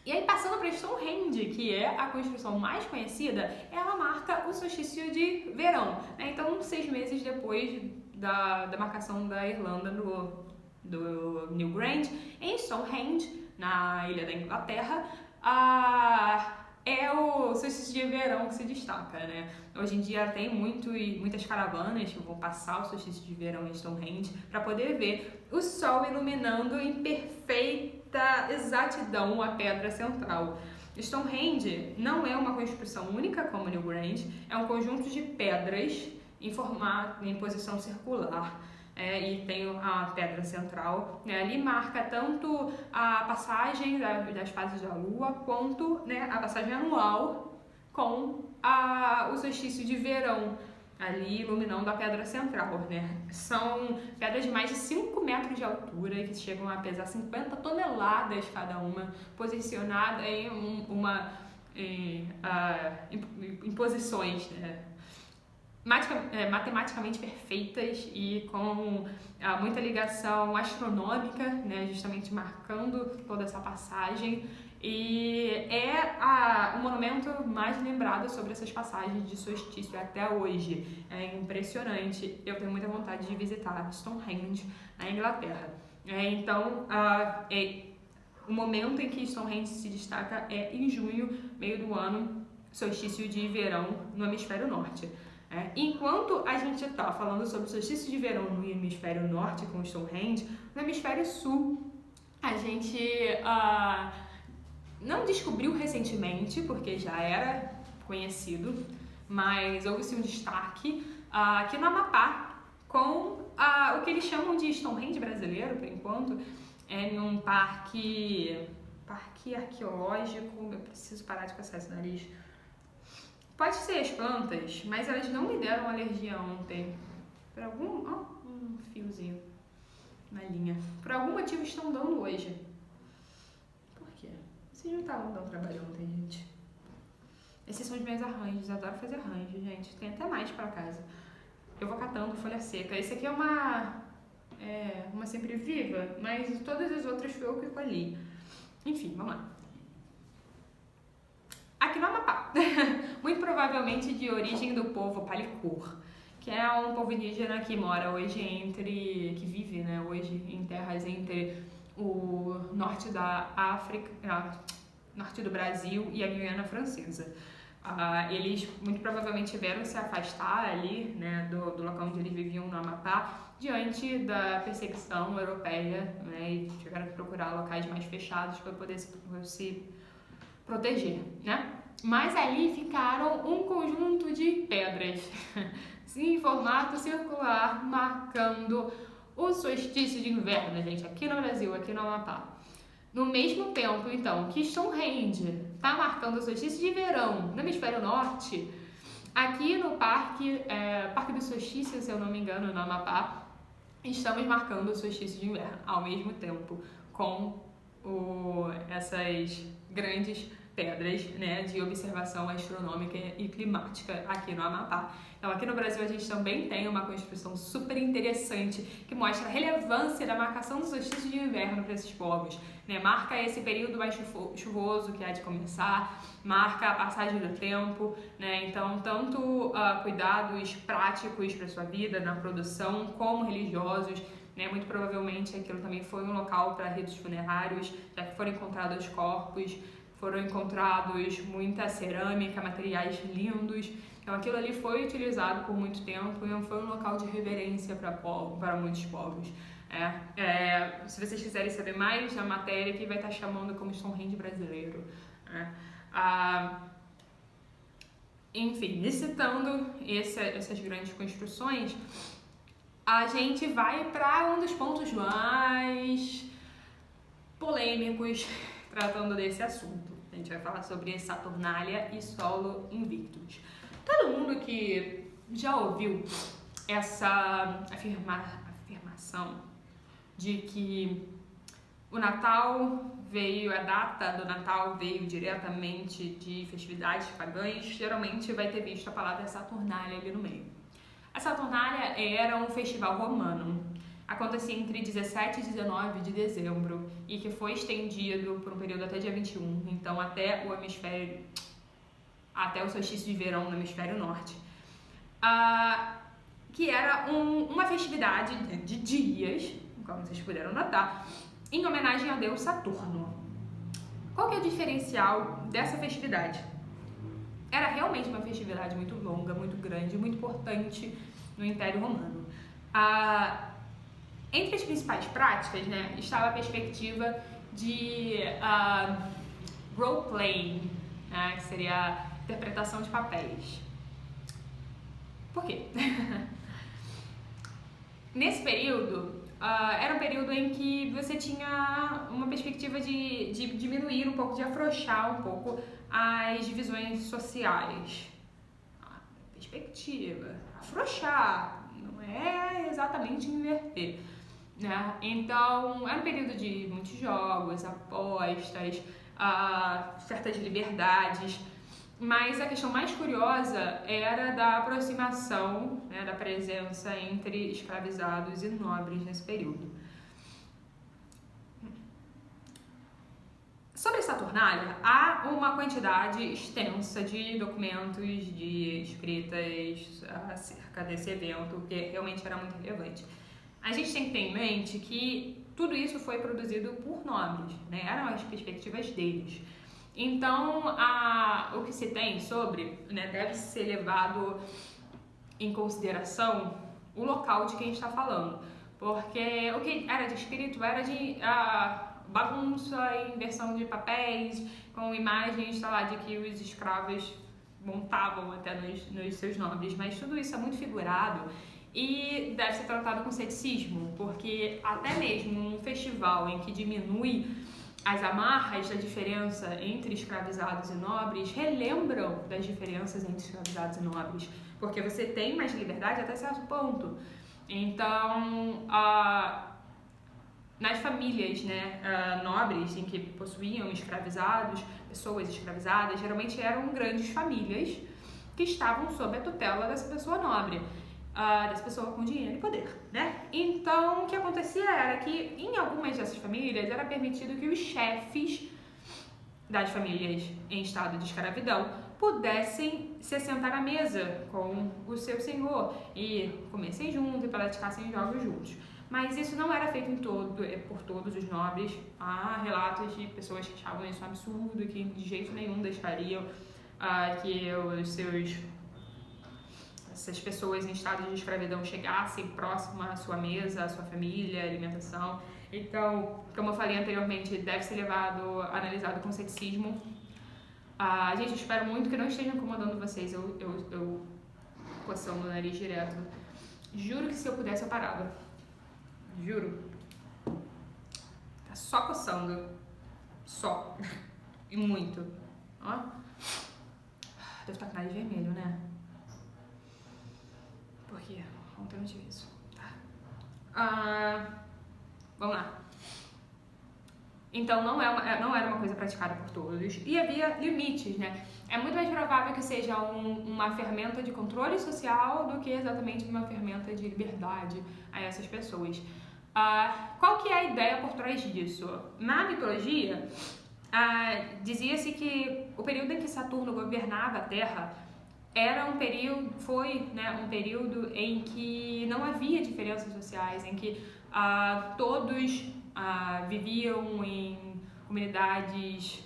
E aí, passando para Stonehenge, que é a construção mais conhecida, ela marca o solstício de verão. Então, 6 meses depois da marcação da Irlanda do Newgrange, em Stonehenge, na ilha da Inglaterra, é o solstício de verão que se destaca, né? Hoje em dia tem muitas caravanas que vão passar o solstício de verão em Stonehenge para poder ver o sol iluminando em perfeita exatidão a pedra central. Stonehenge não é uma construção única como Newgrange, é um conjunto de pedras em posição circular. E tem a pedra central, né? Ali marca tanto a passagem das fases da lua, quanto, né, a passagem anual com o solstício de verão, ali iluminando a pedra central, né? São pedras de mais de 5 metros de altura, que chegam a pesar 50 toneladas cada uma, posicionada em posições, né, matematicamente perfeitas e com muita ligação astronômica, né, justamente marcando toda essa passagem. E é o monumento mais lembrado sobre essas passagens de solstício até hoje. É impressionante. Eu tenho muita vontade de visitar Stonehenge, na Inglaterra. Então, o momento em que Stonehenge se destaca é em junho, meio do ano, solstício de verão no hemisfério norte. Enquanto a gente está falando sobre o solstício de verão no hemisfério norte com Stonehenge, no hemisfério sul a gente não descobriu recentemente, porque já era conhecido, mas houve-se um destaque aqui no Amapá com o que eles chamam de Stonehenge brasileiro, por enquanto, em um parque arqueológico. Eu preciso parar de passar esse nariz. Pode ser as plantas, mas elas não me deram alergia ontem. Por um fiozinho na linha. Por algum motivo estão dando hoje. Por quê? Vocês não estavam dando trabalho ontem, gente. Esses são os meus arranjos. Adoro fazer arranjos, gente. Tem até mais pra casa. Eu vou catando folha seca. Esse aqui é uma sempre viva, mas todas as outras foi eu que colhi. Enfim, vamos lá. Aqui no Amapá, muito provavelmente de origem do povo Palicur, que é um povo indígena que mora hoje que vive, né, hoje em terras entre o norte da África, norte do Brasil e a Guiana Francesa. Eles muito provavelmente tiveram que se afastar ali, né, do local onde eles viviam no Amapá, diante da perseguição europeia, né, e tiveram que procurar locais mais fechados para poder se proteger, né? Mas ali ficaram um conjunto de pedras em formato circular, marcando o solstício de inverno, gente, aqui no Brasil, aqui no Amapá. No mesmo tempo, então, que Stonehenge está marcando o solstício de verão no hemisfério norte, aqui no Parque do Solstício, se eu não me engano, no Amapá, estamos marcando o solstício de inverno ao mesmo tempo, com essas grandes pedras, né, de observação astronômica e climática aqui no Amapá. Então, aqui no Brasil, a gente também tem uma construção super interessante que mostra a relevância da marcação do solstício de inverno para esses povos, né? Marca esse período mais chuvoso que há de começar, marca a passagem do tempo, né? Então, tanto cuidados práticos para sua vida, na produção, como religiosos, né? Muito provavelmente aquilo também foi um local para ritos funerários, já que foram encontrados corpos. foram encontrados muita cerâmica, materiais lindos. Então aquilo ali foi utilizado por muito tempo e foi um local de reverência para muitos povos. Se vocês quiserem saber mais, a matéria aqui vai estar chamando como Stonehenge brasileiro. Enfim, citando essas grandes construções, a gente vai para um dos pontos mais polêmicos tratando desse assunto. A gente vai falar sobre Saturnália e Solo Invictus. Todo mundo que já ouviu essa afirmação de que o Natal a data do Natal veio diretamente de festividades pagãs, geralmente vai ter visto a palavra Saturnália ali no meio. A Saturnália era um festival romano, acontecia entre 17 e 19 de dezembro e que foi estendido por um período até dia 21, então até o solstício de verão no hemisfério norte, que era uma festividade de dias, como vocês puderam notar, em homenagem ao deus Saturno. Qual que é o diferencial dessa festividade? Era realmente uma festividade muito longa, muito grande, muito importante no Império Romano. Entre as principais práticas, né, estava a perspectiva de role-playing, né, que seria a interpretação de papéis. Por quê? Nesse período, era um período em que você tinha uma perspectiva de diminuir um pouco, de afrouxar um pouco as divisões sociais. Perspectiva, afrouxar, não é exatamente inverter, né? Então, era um período de muitos jogos, apostas, certas liberdades, mas a questão mais curiosa era da aproximação, né, da presença entre escravizados e nobres nesse período. Sobre Saturnália, há uma quantidade extensa de documentos, de escritas acerca desse evento, que realmente era muito relevante. A gente tem que ter em mente que tudo isso foi produzido por nobres, né? Eram as perspectivas deles. Então, o que se tem sobre, né, deve ser levado em consideração o local de quem está falando, porque o que era descrito era de bagunça e inversão de papéis, com imagens, lá, de que os escravos montavam até nos seus nobres, mas tudo isso é muito figurado e deve ser tratado com ceticismo, porque até mesmo um festival em que diminui as amarras da diferença entre escravizados e nobres relembram das diferenças entre escravizados e nobres, porque você tem mais liberdade até certo ponto. Então, nas famílias, né, nobres em que possuíam escravizados, pessoas escravizadas, geralmente eram grandes famílias que estavam sob a tutela dessa pessoa nobre, dessa pessoa com dinheiro e poder, né? Então, o que acontecia era que em algumas dessas famílias era permitido que os chefes das famílias em estado de escravidão pudessem se sentar à mesa com o seu senhor e comessem juntos e praticassem jogos juntos. Mas isso não era feito por todos os nobres. Há relatos de pessoas que achavam isso um absurdo, que de jeito nenhum deixariam que essas pessoas em estado de escravidão chegassem próximo à sua mesa, à sua família, à alimentação. Então, como eu falei anteriormente, deve ser analisado com ceticismo. Gente, eu espero muito que não esteja incomodando vocês, eu coçando o nariz direto. Juro que se eu pudesse eu parava. Juro. Tá só coçando. Só. E muito. Ó. Deve estar com o nariz vermelho, né? Porque ontem eu não tive isso. Tá. Vamos lá. Então, não era uma coisa praticada por todos. E havia limites, né? É muito mais provável que seja uma ferramenta de controle social do que exatamente uma ferramenta de liberdade a essas pessoas. Qual que é a ideia por trás disso? Na mitologia, dizia-se que o período em que Saturno governava a Terra foi um período em que não havia diferenças sociais, em que todos viviam em comunidades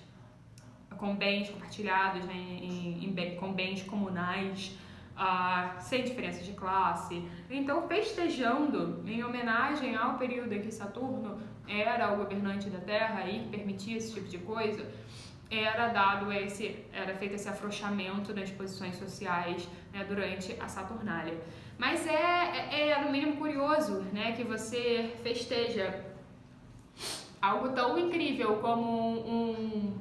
com bens compartilhados, né, com bens comunais, sem diferença de classe. Então, festejando em homenagem ao período em que Saturno era o governante da Terra e permitia esse tipo de coisa, era feito esse afrouxamento das posições sociais, né, durante a Saturnália. Mas é no mínimo curioso, né, que você festeja algo tão incrível como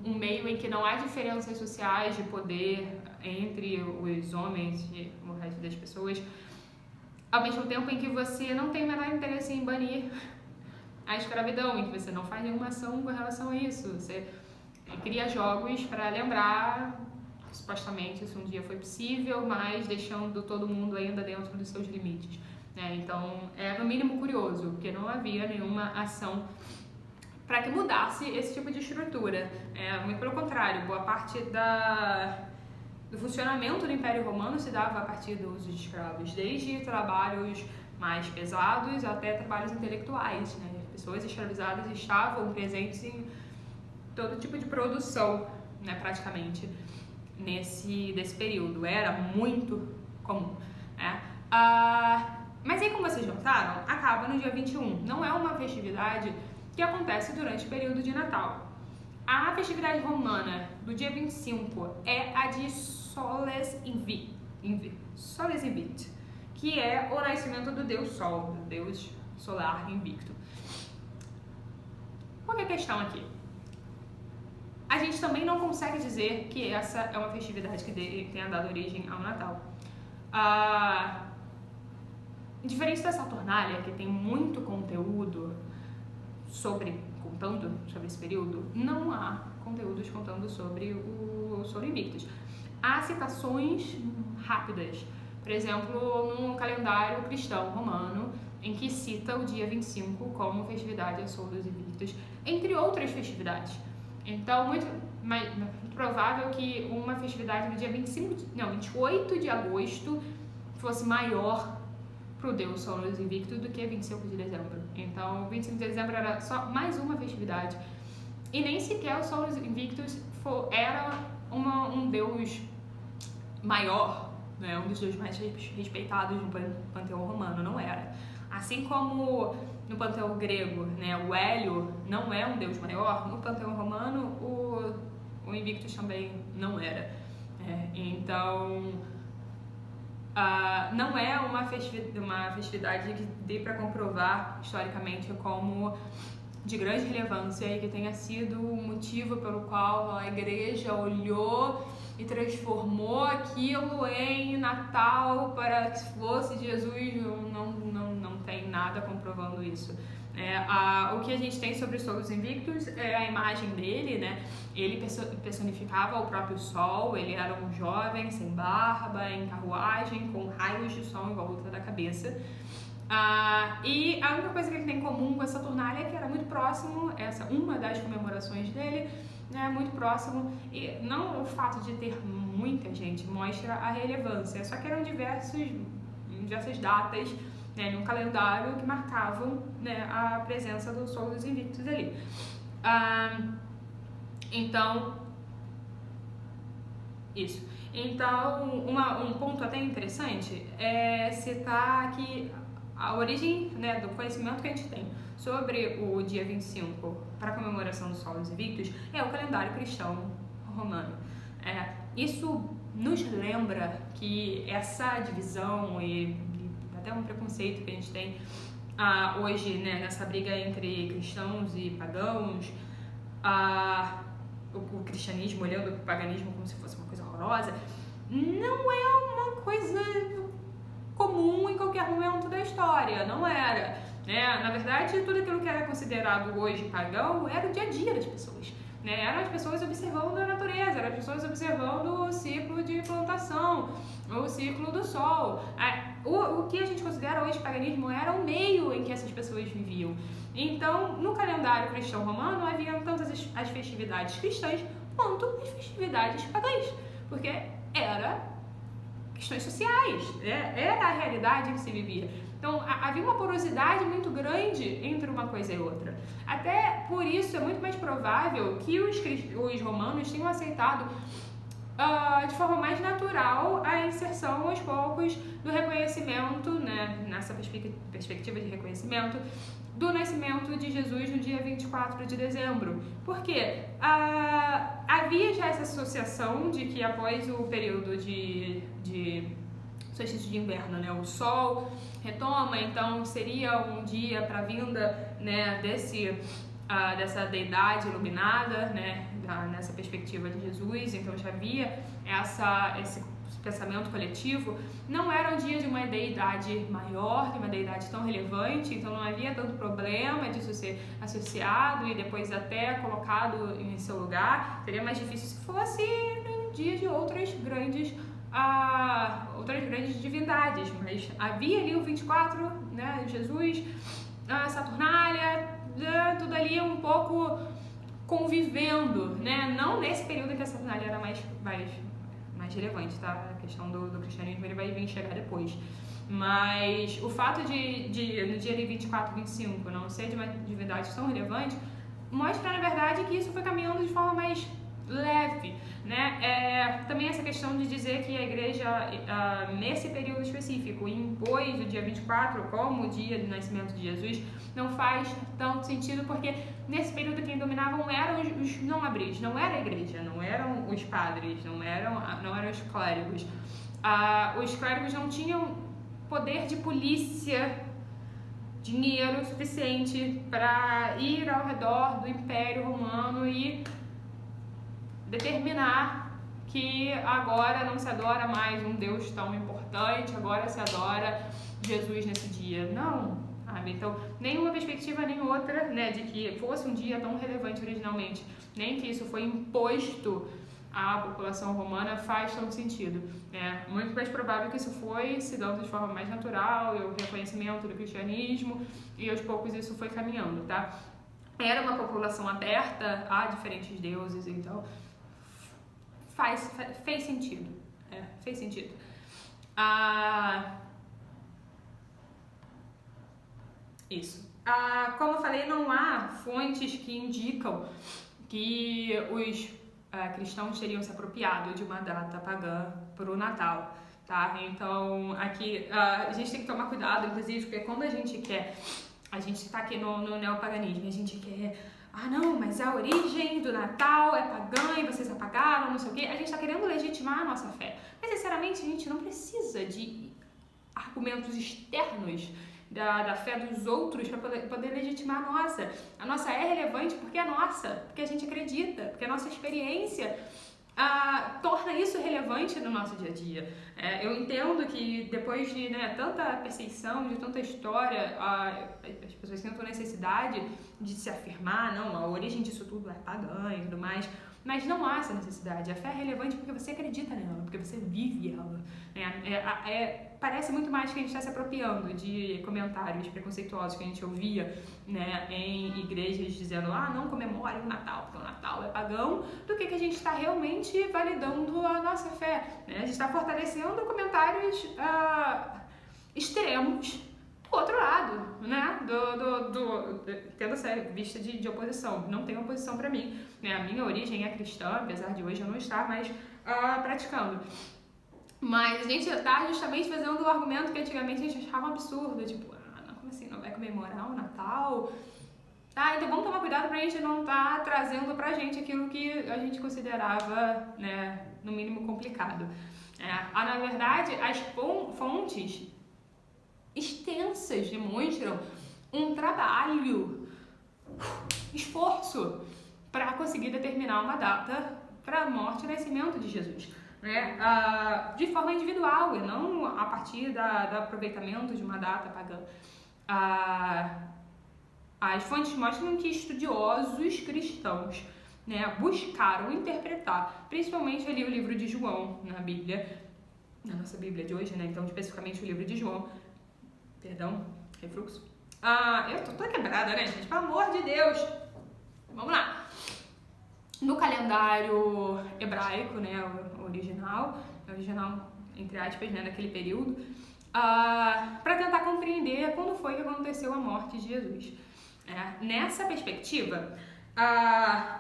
um meio em que não há diferenças sociais de poder entre os homens e o resto das pessoas, ao mesmo tempo em que você não tem o menor interesse em banir a escravidão, em que você não faz nenhuma ação com relação a isso. Você cria jogos para lembrar que supostamente isso um dia foi possível, mas deixando todo mundo ainda dentro dos seus limites, né? Então é no mínimo curioso, porque não havia nenhuma ação para que mudasse esse tipo de estrutura. Muito pelo contrário, boa parte do funcionamento do Império Romano se dava a partir do uso de escravos, desde trabalhos mais pesados até trabalhos intelectuais, né? Pessoas escravizadas estavam presentes em todo tipo de produção, né, praticamente, desse período. Era muito comum, né? Mas aí, como vocês notaram, acaba no dia 21. Não é uma festividade que acontece durante o período de Natal. A festividade romana do dia 25 é a de Soles Invicti, que é o nascimento do deus Sol, do deus solar invicto. Qual é a questão aqui? A gente também não consegue dizer que essa é uma festividade que tenha dado origem ao Natal. Diferente da Saturnália, que tem muito conteúdo contando sobre esse período, não há conteúdos contando sobre o Sol Invictus. Há citações rápidas, por exemplo, no calendário cristão romano, em que cita o dia 25 como festividade a Solis Invictus, entre outras festividades. Então, muito provável que uma festividade no dia 28 de agosto fosse maior para o deus Solis Invictus do que 25 de dezembro. Então, 25 de dezembro era só mais uma festividade. E nem sequer o Solis Invictus era um deus maior, né? Um dos deuses mais respeitados no panteão romano, não era. Assim como no panteão grego, né, o Hélio não é um deus maior, no panteão romano o Invictus também não era. Então, não é uma festividade que dê para comprovar historicamente como de grande relevância e que tenha sido o motivo pelo qual a igreja olhou e transformou aquilo em Natal para que fosse Jesus. Não tem nada comprovando isso. O que a gente tem sobre os Solis Invictus é a imagem dele, né? Ele personificava o próprio sol, ele era um jovem sem barba, em carruagem, com raios de sol em volta da cabeça. E a única coisa que ele tem em comum com a Saturnália é que era muito próximo, uma das comemorações dele, né, muito próximo, e não o fato de ter muita gente mostra a relevância, só que eram diversas datas, né, num calendário que marcavam, né, a presença do Solis Invictus ali. Então, isso. Então, um ponto até interessante é citar que a origem, né, do conhecimento que a gente tem sobre o dia 25 para a comemoração do Solis Invictus é o calendário cristão romano. Isso nos lembra que essa divisão e até um preconceito que a gente tem hoje, né, nessa briga entre cristãos e pagãos, o cristianismo olhando para o paganismo como se fosse uma coisa horrorosa, não é uma coisa comum em qualquer momento da história, não era. Na verdade, tudo aquilo que era considerado hoje pagão era o dia a dia das pessoas. Eram as pessoas observando a natureza, eram as pessoas observando o ciclo de plantação, o ciclo do sol. O que a gente considera hoje paganismo era o meio em que essas pessoas viviam. Então, no calendário cristão romano, havia tanto as festividades cristãs quanto as festividades pagãs, porque era questões sociais, era a realidade que se vivia. Então havia uma porosidade muito grande entre uma coisa e outra. Até por isso é muito mais provável que os romanos tenham aceitado de forma mais natural a inserção aos poucos do reconhecimento, né, nessa perspectiva de reconhecimento do nascimento de Jesus no dia 24 de dezembro. Porque havia já essa associação de que após o período de solstício de inverno, né, o sol retoma, então seria um dia para a vinda, né, dessa deidade iluminada, né, nessa perspectiva de Jesus. Então já havia esse pensamento coletivo. Não era um dia de uma deidade maior, de uma deidade tão relevante, então não havia tanto problema disso ser associado e depois até colocado em seu lugar. Seria mais difícil se fosse um dia de outras grandes divindades, mas havia ali o 24, né, Jesus, a Saturnália, tudo ali um pouco convivendo, né? Não nesse período em que a Saturnália era mais relevante, tá? A questão do cristianismo ele vai vir chegar depois. Mas o fato de no dia de 24, 25 não ser de uma divindade tão relevante mostra, na verdade, que isso foi caminhando de forma mais leve, né? Também essa questão de dizer que a igreja, nesse período específico, impôs o dia 24 como o dia do nascimento de Jesus, não faz tanto sentido, porque nesse período quem dominavam eram os não-abris, não era a igreja, não eram os padres, não eram os clérigos. Os clérigos não tinham poder de polícia, dinheiro suficiente para ir ao redor do Império Romano e determinar que agora não se adora mais um Deus tão importante, agora se adora Jesus nesse dia. Não, sabe? Então, nenhuma perspectiva nem outra, né, de que fosse um dia tão relevante originalmente, nem que isso foi imposto à população romana faz tanto sentido. É muito mais provável que isso foi se dando de forma mais natural, e o reconhecimento do cristianismo, e aos poucos isso foi caminhando, tá? Era uma população aberta a diferentes deuses, então fez sentido. Fez sentido. Isso. Como eu falei, não há fontes que indicam que os cristãos teriam se apropriado de uma data pagã para o Natal, tá? Então, aqui a gente tem que tomar cuidado, inclusive, porque quando a gente está aqui no neopaganismo, a gente quer, não, mas a origem do Natal é pagã e vocês apagaram, não sei o quê, a gente está querendo legitimar a nossa fé. Mas, sinceramente, a gente não precisa de argumentos externos da fé dos outros para poder legitimar a nossa. A nossa é relevante porque é nossa, porque a gente acredita, porque a nossa experiência torna isso relevante no nosso dia a dia. Eu entendo que depois de tanta perseguição, de tanta história, as pessoas sentem necessidade de se afirmar, não, a origem disso tudo é pagã e tudo mais, mas não há essa necessidade. A fé é relevante porque você acredita nela, porque você vive ela. Parece muito mais que a gente está se apropriando de comentários preconceituosos que a gente ouvia, né, em igrejas dizendo, não comemore o Natal, porque o Natal é pagão, do que a gente está realmente validando a nossa fé. Né? A gente está fortalecendo comentários extremos do outro lado, né? Tendo essa vista de oposição. Não tem oposição para mim. Né? A minha origem é cristã, apesar de hoje eu não estar mais praticando. Mas a gente está justamente fazendo o argumento que antigamente a gente achava um absurdo, tipo, como assim, não vai comemorar o Natal? Então vamos tomar cuidado pra gente não estar trazendo pra gente aquilo que a gente considerava, né, no mínimo complicado. Na verdade, as fontes extensas demonstram um trabalho, esforço para conseguir determinar uma data para a morte e nascimento de Jesus. Né? De forma individual e não a partir do aproveitamento de uma data pagã. As fontes mostram que estudiosos cristãos, né, buscaram interpretar, principalmente ali o livro de João na Bíblia, na nossa Bíblia de hoje, né? Então especificamente o livro de João, refluxo. Eu tô toda quebrada, né, gente? Pelo amor de Deus! Vamos lá! No calendário hebraico, né, original, entre aspas, né, naquele período, para tentar compreender quando foi que aconteceu a morte de Jesus. Nessa perspectiva,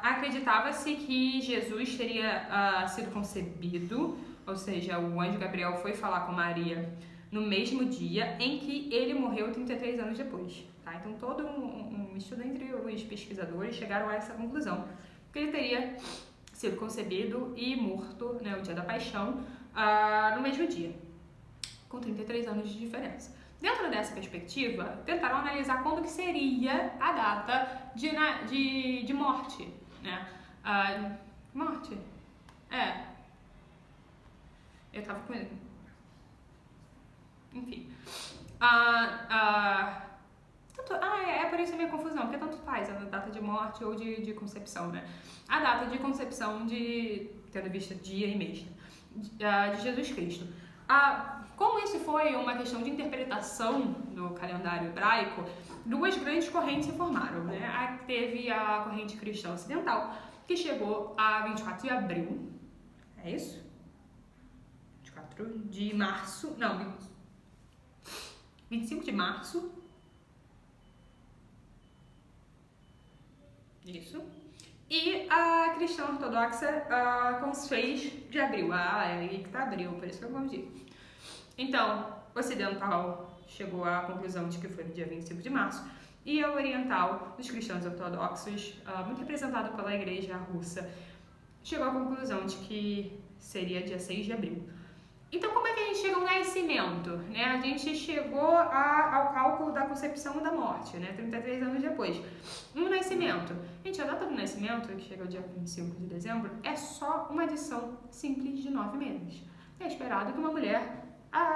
acreditava-se que Jesus teria sido concebido, ou seja, o anjo Gabriel foi falar com Maria no mesmo dia em que ele morreu 33 anos depois. Tá? Então, todo um estudo entre os pesquisadores chegaram a essa conclusão, que ele teria sido concebido e morto, né, o dia da paixão, no mesmo dia, com 33 anos de diferença. Dentro dessa perspectiva, tentaram analisar quando que seria a data de morte, né? Morte? Eu tava com ele. Enfim. É por isso a minha confusão, porque tanto faz a data de morte ou de concepção, né? A data de concepção tendo visto dia e mês, de Jesus Cristo. Como isso foi uma questão de interpretação do calendário hebraico, duas grandes correntes se formaram, né? Teve a corrente cristã ocidental, que chegou a 24 de abril, é isso? 24 de março, não, 25 de março, isso, e a cristã ortodoxa com os 6 de abril, é aí que tá abril, por isso que eu confundi. Então, o ocidental chegou à conclusão de que foi no dia 25 de março, e a oriental, dos cristãos ortodoxos, muito representado pela igreja russa, chegou à conclusão de que seria dia 6 de abril. Então, como é que a gente chega ao nascimento? Né? A gente chegou ao cálculo da concepção e da morte, né? 33 anos depois. No nascimento, gente, a data do nascimento, que chega ao dia 25 de dezembro, é só uma adição simples de 9 meses. É esperado que uma mulher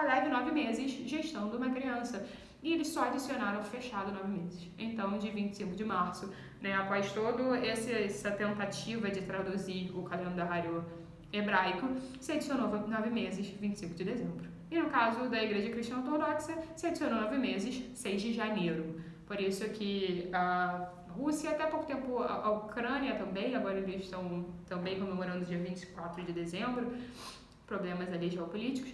leve 9 meses gestando uma criança. E eles só adicionaram fechado 9 meses. Então, de 25 de março, né, após toda essa tentativa de traduzir o calendário hebraico, se adicionou 9 meses, 25 de dezembro. E no caso da Igreja Cristã Ortodoxa, se adicionou 9 meses, 6 de janeiro. Por isso que a Rússia, até pouco tempo a Ucrânia também, agora eles estão também comemorando o dia 24 de dezembro, problemas ali geopolíticos,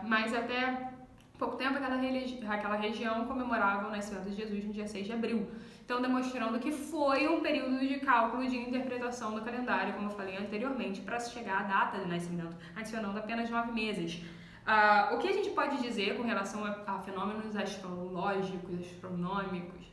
mas até pouco tempo aquela região comemorava o nascimento de Jesus no dia 6 de abril. Então, demonstrando que foi um período de cálculo de interpretação do calendário, como eu falei anteriormente, para se chegar à data de nascimento, adicionando apenas 9 meses. O que a gente pode dizer com relação a fenômenos astrológicos, astronômicos,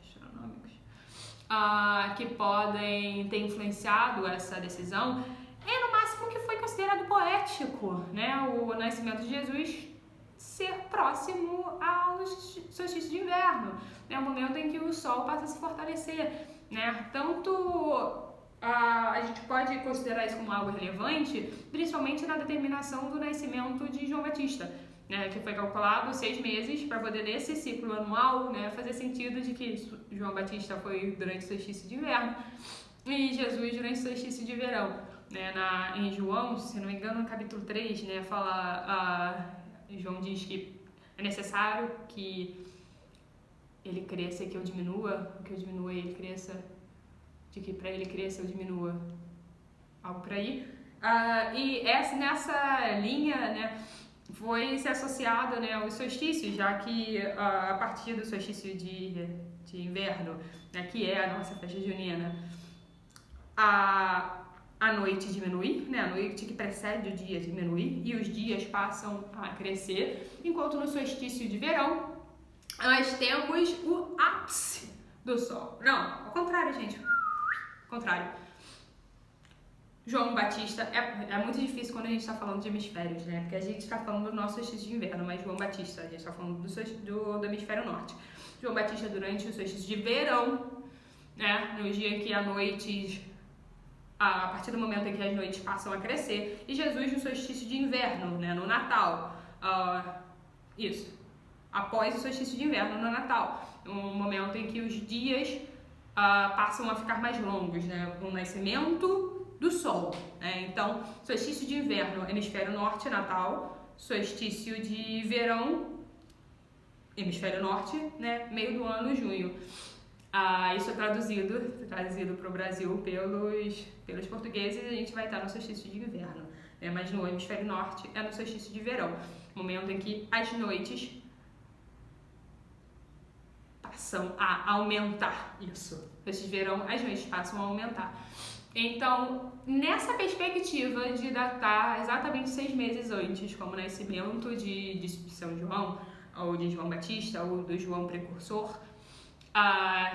que podem ter influenciado essa decisão, é no máximo que foi considerado poético, né? O nascimento de Jesus ser próximo ao solstício de inverno, né? O momento em que o sol passa a se fortalecer, né? Tanto a gente pode considerar isso como algo relevante, principalmente na determinação do nascimento de João Batista, né? Que foi calculado 6 meses para poder, nesse ciclo anual, né, fazer sentido de que João Batista foi durante o solstício de inverno e Jesus durante o solstício de verão, né? Em João, se não me engano, no capítulo 3, né, João diz que é necessário que ele cresça e que eu diminua, que eu diminua e ele cresça, de que para ele cresça eu diminua, algo por aí. E nessa linha, né, foi se associado, né, aos solstícios, já que a partir do solstício de inverno, né, que é a nossa festa junina, a noite diminui, né? A noite que precede o dia diminui e os dias passam a crescer, enquanto no solstício de verão nós temos o ápice do sol. Não, ao contrário, gente. Ao contrário. João Batista, é muito difícil quando a gente está falando de hemisférios, né? Porque a gente está falando do nosso solstício de inverno, mas João Batista, a gente está falando do hemisfério norte. João Batista durante o solstício de verão, né? No dia em que a noite, a partir do momento em que as noites passam a crescer, e Jesus no solstício de inverno, né, no Natal. Após o solstício de inverno, no Natal. Um momento em que os dias passam a ficar mais longos, né, com o nascimento do Sol. Né? Então, solstício de inverno, hemisfério norte, Natal. Solstício de verão, hemisfério norte, né, meio do ano, junho. Isso é traduzido para o Brasil pelos portugueses, e a gente vai estar no solstício de inverno. né? Mas no hemisfério norte é no solstício de verão, momento em que as noites passam a aumentar. Isso, solstício de verão, as noites passam a aumentar. Então, nessa perspectiva de datar exatamente 6 meses antes, como o nascimento de São João, ou de João Batista, ou do João Precursor,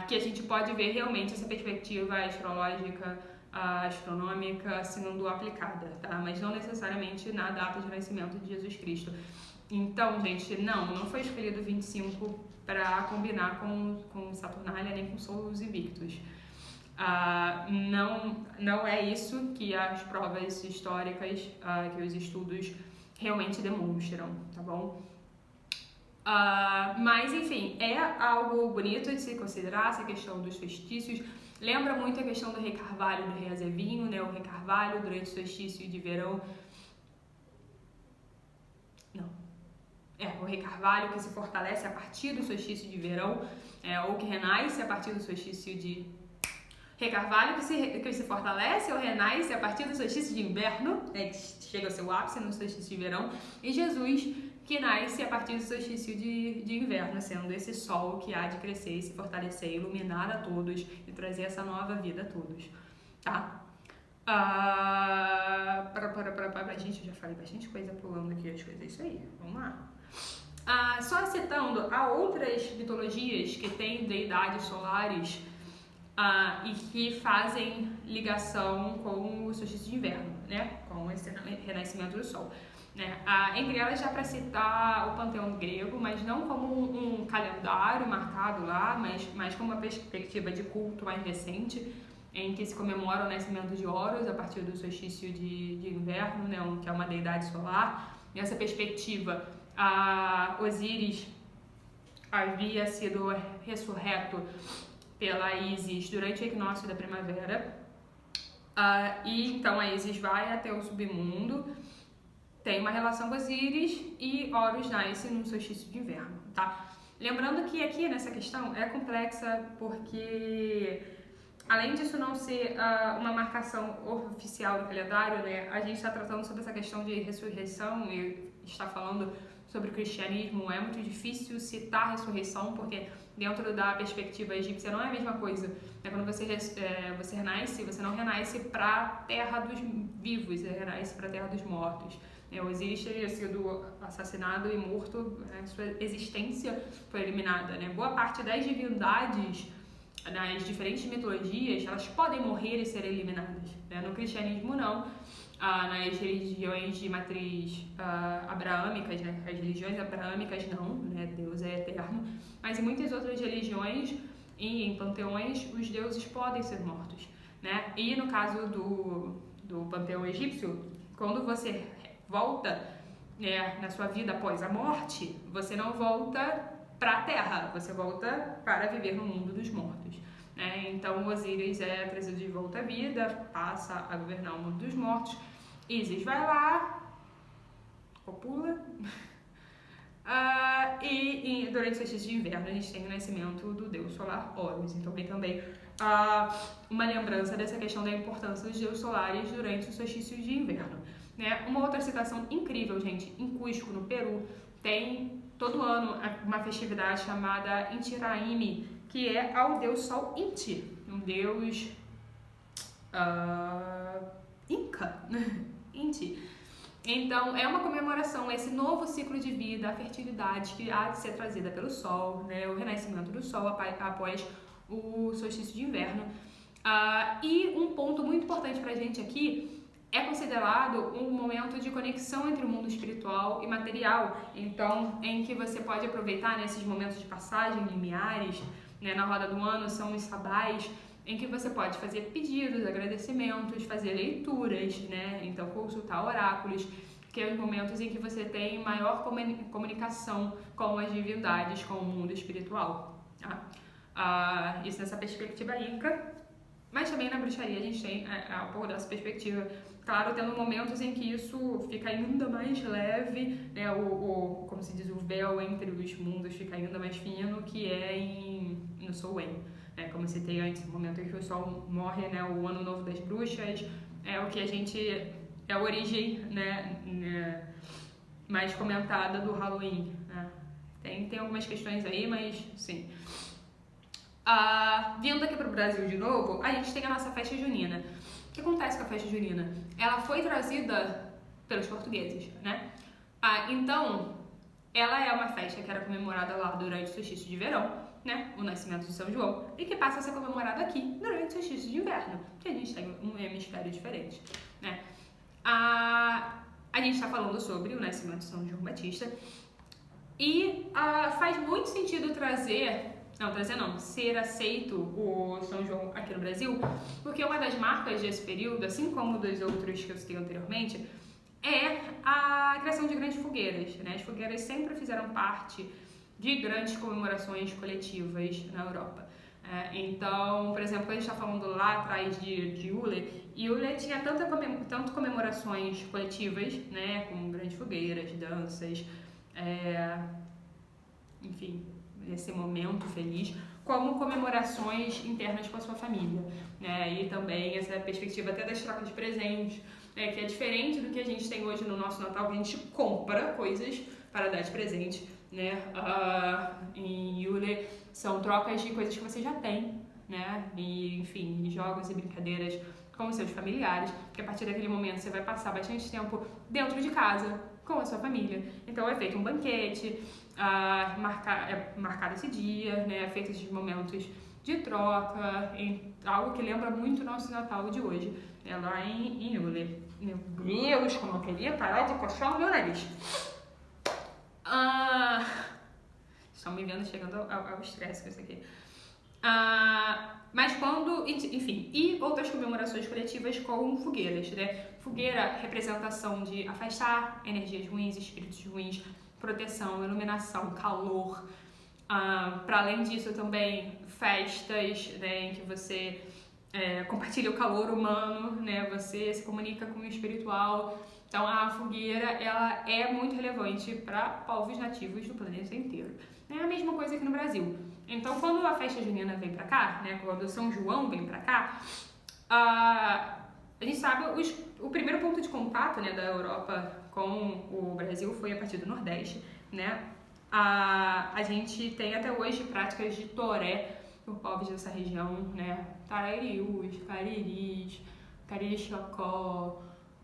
que a gente pode ver realmente essa perspectiva astrológica, astronômica sendo aplicada, tá? Mas não necessariamente na data de nascimento de Jesus Cristo. Então, gente, não foi escolhido 25 para combinar com Saturnália nem com Solos Invictus. Não é isso que as provas históricas, que os estudos realmente demonstram, tá bom? Mas enfim, é algo bonito de se considerar essa questão dos solstícios. Lembra muito a questão do Rei Carvalho, do Rei Azevinho, né? O Rei Carvalho durante o solstício de verão. O Rei Carvalho que se fortalece a partir do solstício de verão, ou que renasce a partir do solstício de... Rei Carvalho que se fortalece ou renasce a partir do solstício de inverno, que chega ao seu ápice no solstício de verão, e Jesus que nasce a partir do solstício de inverno, sendo esse sol que há de crescer e se fortalecer, iluminar a todos e trazer essa nova vida a todos, tá? Gente, eu já falei bastante coisa pulando aqui as coisas, é isso aí, vamos lá. Só citando, há outras mitologias que têm deidades solares e que fazem ligação com o solstício de inverno, né? Com esse renascimento do sol. Né? Entre elas dá para citar o panteão grego, mas não como um calendário marcado lá, mas como uma perspectiva de culto mais recente, em que se comemora o nascimento de Horus a partir do solstício de inverno, né? Que é uma deidade solar. Nessa perspectiva, Osíris havia sido ressurreto pela Ísis durante o equinócio da primavera, e então a Ísis vai até o submundo, tem uma relação com Osíris e Horus nasce no solstício de inverno, tá? Lembrando que aqui nessa questão é complexa porque, além disso não ser uma marcação oficial do calendário, né, a gente está tratando sobre essa questão de ressurreição e está falando sobre o cristianismo. É muito difícil citar a ressurreição porque dentro da perspectiva egípcia não é a mesma coisa. Quando você renasce, você não renasce para a terra dos vivos, você renasce para a terra dos mortos. Osíris teria sido assassinado e morto, sua existência foi eliminada. Boa parte das divindades nas diferentes mitologias, elas podem morrer e ser eliminadas. No cristianismo, não. Nas religiões de matriz abraâmicas, as religiões abraâmicas não, Deus é eterno, mas em muitas outras religiões e em panteões os deuses podem ser mortos, E no caso do panteão egípcio, quando você volta na sua vida após a morte, você não volta para a terra, você volta para viver no mundo dos mortos. Então Osíris é trazido de volta à vida, passa a governar o mundo dos mortos. Ísis vai lá, copula, e durante o solstício de inverno a gente tem o nascimento do deus solar Horus. Então tem também uma lembrança dessa questão da importância dos deuses solares durante o solstício de inverno. Uma outra citação incrível, gente, em Cusco, no Peru, tem todo ano uma festividade chamada Inti Raymi, que é ao deus Sol Inti, um deus Inca, Inti. Então, é uma comemoração a esse novo ciclo de vida, a fertilidade que há de ser trazida pelo Sol, o renascimento do Sol após o solstício de inverno. E um ponto muito importante para a gente aqui é considerado um momento de conexão entre o mundo espiritual e material. Então, em que você pode aproveitar nesses momentos de passagem limiares, na roda do ano, são os sabás, em que você pode fazer pedidos, agradecimentos, fazer leituras, Então, consultar oráculos, que é os momentos em que você tem maior comunicação com as divindades, com o mundo espiritual. Tá? Isso nessa perspectiva inca, mas também na bruxaria a gente tem um pouco dessa perspectiva. Claro, tendo momentos em que isso fica ainda mais leve, como se diz, o véu entre os mundos fica ainda mais fino, que é no Samhain. Como citei antes, no momento em que o Sol morre, o Ano Novo das Bruxas, é o que a gente é a origem, né, mais comentada do Halloween, né? Tem algumas questões aí, mas sim. Vindo aqui para o Brasil de novo, a gente tem a nossa festa junina. O que acontece com a festa junina? Ela foi trazida pelos portugueses, né? Então, ela é uma festa que era comemorada lá durante o solstício de verão, né? O nascimento de São João, e que passa a ser comemorada aqui durante o solstício de inverno, que a gente tem um hemisfério diferente, né? A gente está falando sobre o nascimento de São João Batista e faz muito sentido ser aceito o São João aqui no Brasil, porque uma das marcas desse período, assim como dos outros que eu citei anteriormente, é a criação de grandes fogueiras, né? As fogueiras sempre fizeram parte de grandes comemorações coletivas na Europa. Então, por exemplo, quando a gente está falando lá atrás de Yule tinha tanto comemorações coletivas, né, com grandes fogueiras, danças, enfim, esse momento feliz, como comemorações internas com a sua família, né, e também essa perspectiva até das trocas de presentes, que é diferente do que a gente tem hoje no nosso Natal, que a gente compra coisas para dar de presente, né? Em Yule são trocas de coisas que você já tem, né? E, enfim, jogos e brincadeiras com os seus familiares, que a partir daquele momento você vai passar bastante tempo dentro de casa com a sua família. Então é feito um banquete, marcado esse dia, né? É feito esses momentos de troca, algo que lembra muito o nosso Natal de hoje, lá em Yule. Meu Deus, como eu queria parar de coçar o meu nariz. Estão me vendo chegando ao estresse com isso aqui. Mas quando, enfim, e outras comemorações coletivas com fogueiras, né? Fogueira, representação de afastar energias ruins, espíritos ruins, proteção, iluminação, calor. Para além disso também festas, né, em que você compartilha o calor humano, né? Você se comunica com o espiritual. Então a fogueira ela é muito relevante para povos nativos do planeta inteiro. É a mesma coisa aqui no Brasil. Então quando a festa junina vem para cá, né? Quando o São João vem para cá, a gente sabe o primeiro ponto de contato, né, da Europa com o Brasil foi a partir do Nordeste, né? A gente tem até hoje práticas de toré por povos dessa região, né? Tararius, Cariris, Cariri-Chocó,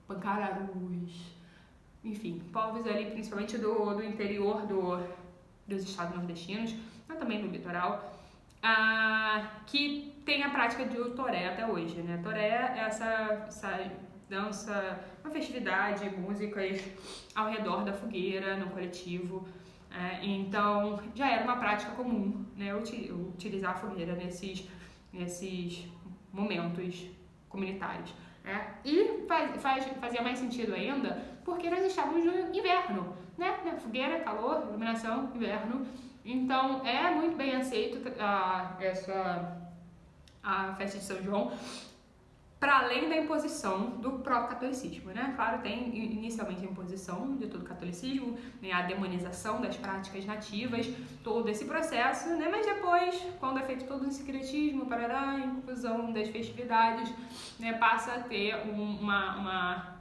Pancararus, enfim, povos ali principalmente do interior dos estados nordestinos, mas também do litoral, que tem a prática do toré até hoje, né? Toré é essa dança, uma festividade, músicas ao redor da fogueira, no coletivo. Então já era uma prática comum, né, utilizar a fogueira nesses momentos comunitários, né? E fazia mais sentido ainda porque nós estávamos no inverno, né? Fogueira, calor, iluminação, inverno. Então é muito bem aceito a festa de São João, para além da imposição do próprio catolicismo, né? Claro, tem inicialmente a imposição de todo o catolicismo, né? A demonização das práticas nativas, todo esse processo, né? Mas depois, quando é feito todo o secretismo, a inclusão das festividades, né? Passa a ter uma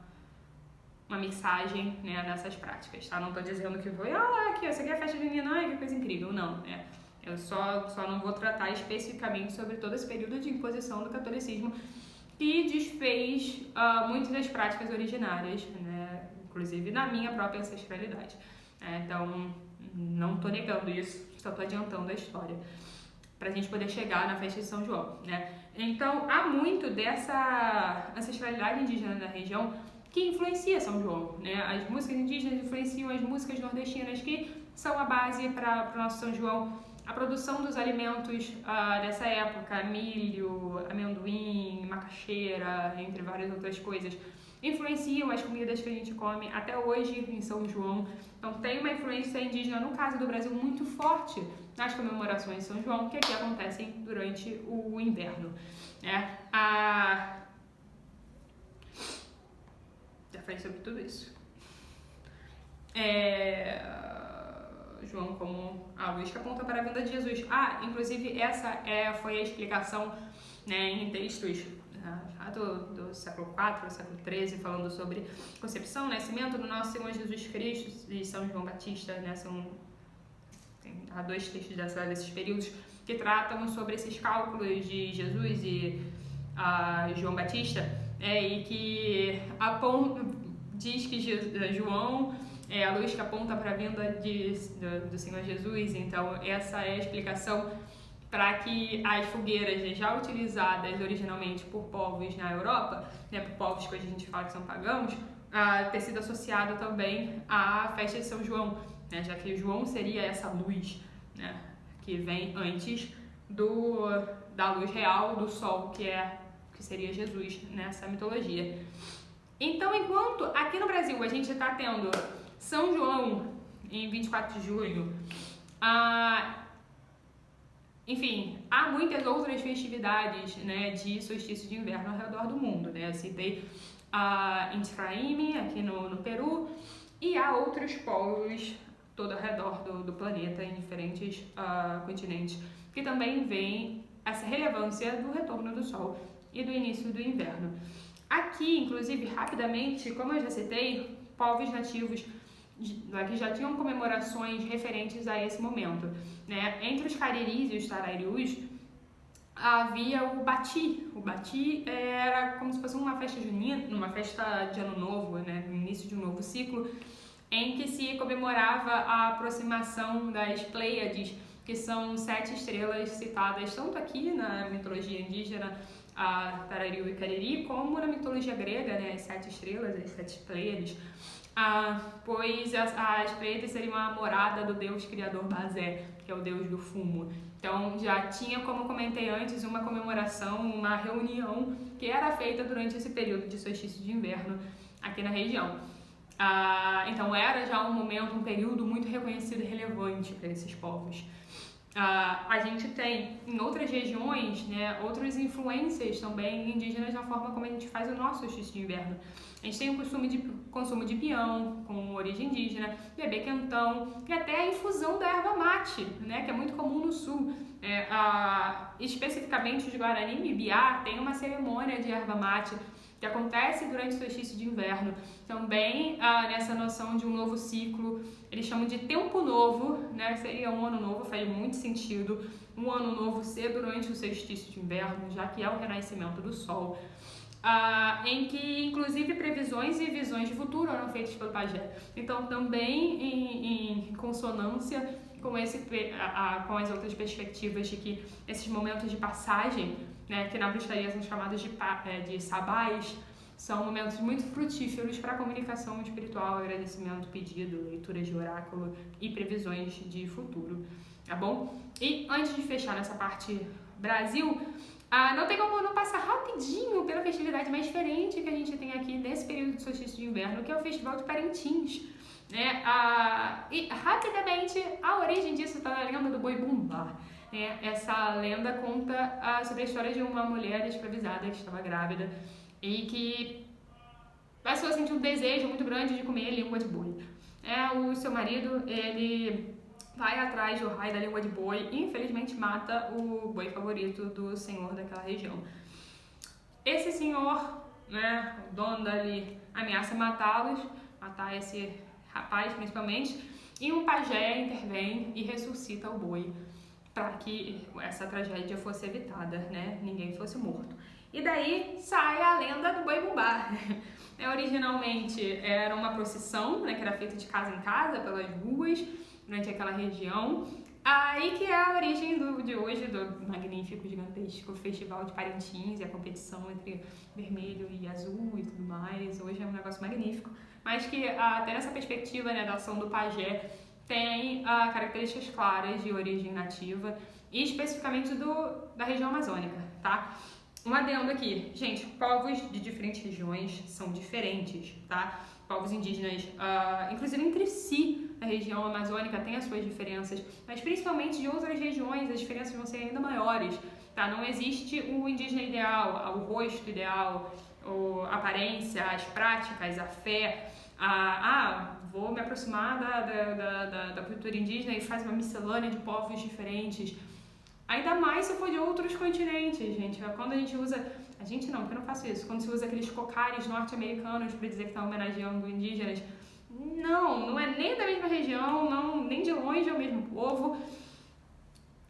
mixagem, né, nessas práticas, tá? Não estou dizendo que foi, aqui, essa aqui é a festa junina, que coisa incrível, não, né? Eu só não vou tratar especificamente sobre todo esse período de imposição do catolicismo que desfez muitas das práticas originárias, né, inclusive na minha própria ancestralidade. Então, não estou negando isso, só estou adiantando a história, para a gente poder chegar na festa de São João, né? Então, há muito dessa ancestralidade indígena da região que influencia São João, né? As músicas indígenas influenciam as músicas nordestinas, que são a base para o nosso São João. A produção dos alimentos dessa época, milho, amendoim, macaxeira, entre várias outras coisas, influenciam as comidas que a gente come até hoje em São João. Então tem uma influência indígena, no caso do Brasil, muito forte nas comemorações de São João, que aqui acontecem durante o inverno, né? Já falei sobre tudo isso. João como a luz que aponta para a vinda de Jesus. Inclusive essa foi a explicação, né, em textos lá do século IV, do século XIII, falando sobre concepção, nascimento do nosso Senhor Jesus Cristo e São João Batista, né? Há 2 textos desses períodos que tratam sobre esses cálculos de Jesus e João Batista, e que diz que João é a luz que aponta para a vinda do Senhor Jesus. Então essa é a explicação para que as fogueiras já utilizadas originalmente por povos na Europa, né, por povos que hoje a gente fala que são pagãos, ter sido associado também à festa de São João, né, já que João seria essa luz, né, que vem antes da luz real do sol, que seria Jesus nessa mitologia. Então, enquanto aqui no Brasil a gente está tendo São João em 24 de julho, enfim, há muitas outras festividades, né, de solstício de inverno ao redor do mundo, né? Eu citei Inti Raymi aqui no Peru, e há outros povos todo ao redor do planeta, em diferentes continentes, que também veem essa relevância do retorno do sol e do início do inverno. Aqui, inclusive, rapidamente, como eu já citei, povos nativos que já tinham comemorações referentes a esse momento, né? Entre os Cariris e os Tararius havia o Bati. O Bati era como se fosse uma festa junina, uma festa de ano novo, né? No início de um novo ciclo, em que se comemorava a aproximação das Pleiades, que são 7 estrelas citadas tanto aqui na mitologia indígena, Tarariu e Cariri, como na mitologia grega, né, as 7 estrelas, as 7 Pleiades, pois as Pleiades seriam a morada do deus criador Bazé, que é o deus do fumo. Então já tinha, como comentei antes, uma comemoração, uma reunião que era feita durante esse período de solstício de inverno aqui na região. Então era já um período muito reconhecido e relevante para esses povos. A gente tem em outras regiões, né, outras influências também indígenas na forma como a gente faz o nosso solstício de inverno. A gente tem o costume de consumo de peão, com origem indígena, bebê quentão, e até a infusão da erva mate, né, que é muito comum no sul. Especificamente os Guarani e Biá tem uma cerimônia de erva mate que acontece durante o solstício de inverno. Também nessa noção de um novo ciclo, eles chamam de tempo novo, né? Seria um ano novo, faz muito sentido um ano novo ser durante o solstício de inverno, já que é o renascimento do sol, em que inclusive previsões e visões de futuro eram feitas pelo pajé. Então também em consonância com as outras perspectivas de que esses momentos de passagem, né, que na bruxaria são chamados de sabás, são momentos muito frutíferos para a comunicação espiritual, agradecimento, pedido, leitura de oráculo e previsões de futuro, tá bom? E antes de fechar nessa parte Brasil, não tem como não passar rapidinho pela festividade mais diferente que a gente tem aqui nesse período de solstício de inverno, que é o Festival de Parintins, né? E rapidamente, a origem disso está na lenda do Boi Bumbá. Essa lenda conta sobre a história de uma mulher escravizada que estava grávida e que passou a sentir um desejo muito grande de comer língua de boi. O seu marido, ele vai atrás do raio da língua de boi e infelizmente mata o boi favorito do senhor daquela região. Esse senhor, né, o dono dali, ameaça matar esse rapaz principalmente, e um pajé intervém e ressuscita o boi para que essa tragédia fosse evitada, né? Ninguém fosse morto. E daí sai a lenda do Boi Bumbá. Originalmente era uma procissão, né, que era feita de casa em casa, pelas ruas, durante aquela região. Aí que é a origem de hoje do magnífico, gigantesco Festival de Parintins e a competição entre vermelho e azul e tudo mais. Hoje é um negócio magnífico, mas que até nessa perspectiva, né, da ação do pajé, tem características claras de origem nativa e especificamente da região amazônica, tá? Um adendo aqui, gente, povos de diferentes regiões são diferentes, tá? Povos indígenas, inclusive entre si, a região amazônica tem as suas diferenças, mas principalmente de outras regiões as diferenças vão ser ainda maiores, tá? Não existe o indígena ideal, o rosto ideal, a aparência, as práticas, a fé. Vou me aproximar da cultura indígena e faz uma miscelânea de povos diferentes. Ainda mais se for de outros continentes, gente. Quando a gente usa A gente não, porque eu não faço isso. Quando se usa aqueles cocares norte-americanos para dizer que está homenageando indígenas, não é nem da mesma região, não, nem de longe é o mesmo povo.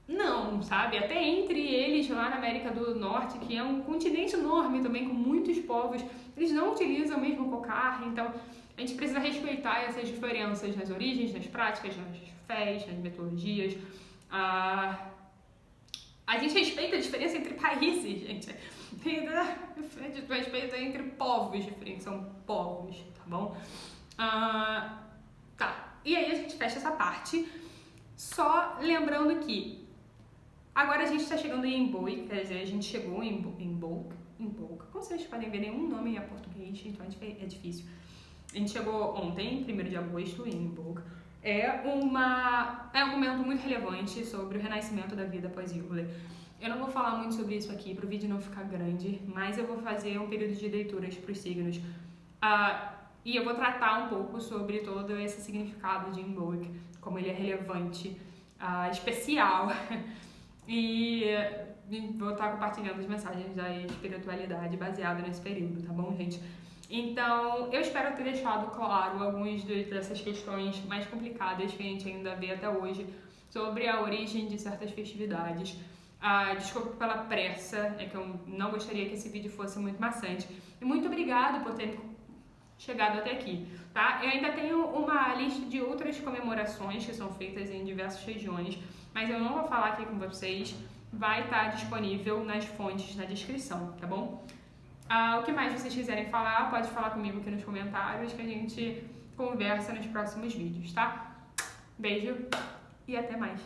Não, sabe? Até entre eles lá na América do Norte, que é um continente enorme também, com muitos povos, eles não utilizam o mesmo cocar, então a gente precisa respeitar essas diferenças nas origens, nas práticas, nas fés, nas metodologias. A gente respeita a diferença entre países, gente. Respeita entre povos diferentes, são povos, tá bom? Tá, e aí a gente fecha essa parte, só lembrando que agora a gente está chegando em Emboik, quer dizer, a gente chegou em Embouk, como vocês podem ver, nenhum nome é português, então é difícil. A gente chegou ontem, 1º de agosto, em Embouk. É um momento muito relevante sobre o renascimento da vida após Yule. Eu não vou falar muito sobre isso aqui para o vídeo não ficar grande, mas eu vou fazer um período de leituras para os signos. E eu vou tratar um pouco sobre todo esse significado de Emboik, como ele é relevante, especial. E vou estar compartilhando as mensagens da espiritualidade baseada nesse período, tá bom, gente? Então, eu espero ter deixado claro algumas dessas questões mais complicadas que a gente ainda vê até hoje sobre a origem de certas festividades. Desculpa pela pressa, é que eu não gostaria que esse vídeo fosse muito maçante. E muito obrigado por ter chegado até aqui, tá? Eu ainda tenho uma lista de outras comemorações que são feitas em diversas regiões, mas eu não vou falar aqui com vocês, vai estar disponível nas fontes na descrição, tá bom? O que mais vocês quiserem falar, pode falar comigo aqui nos comentários que a gente conversa nos próximos vídeos, tá? Beijo e até mais!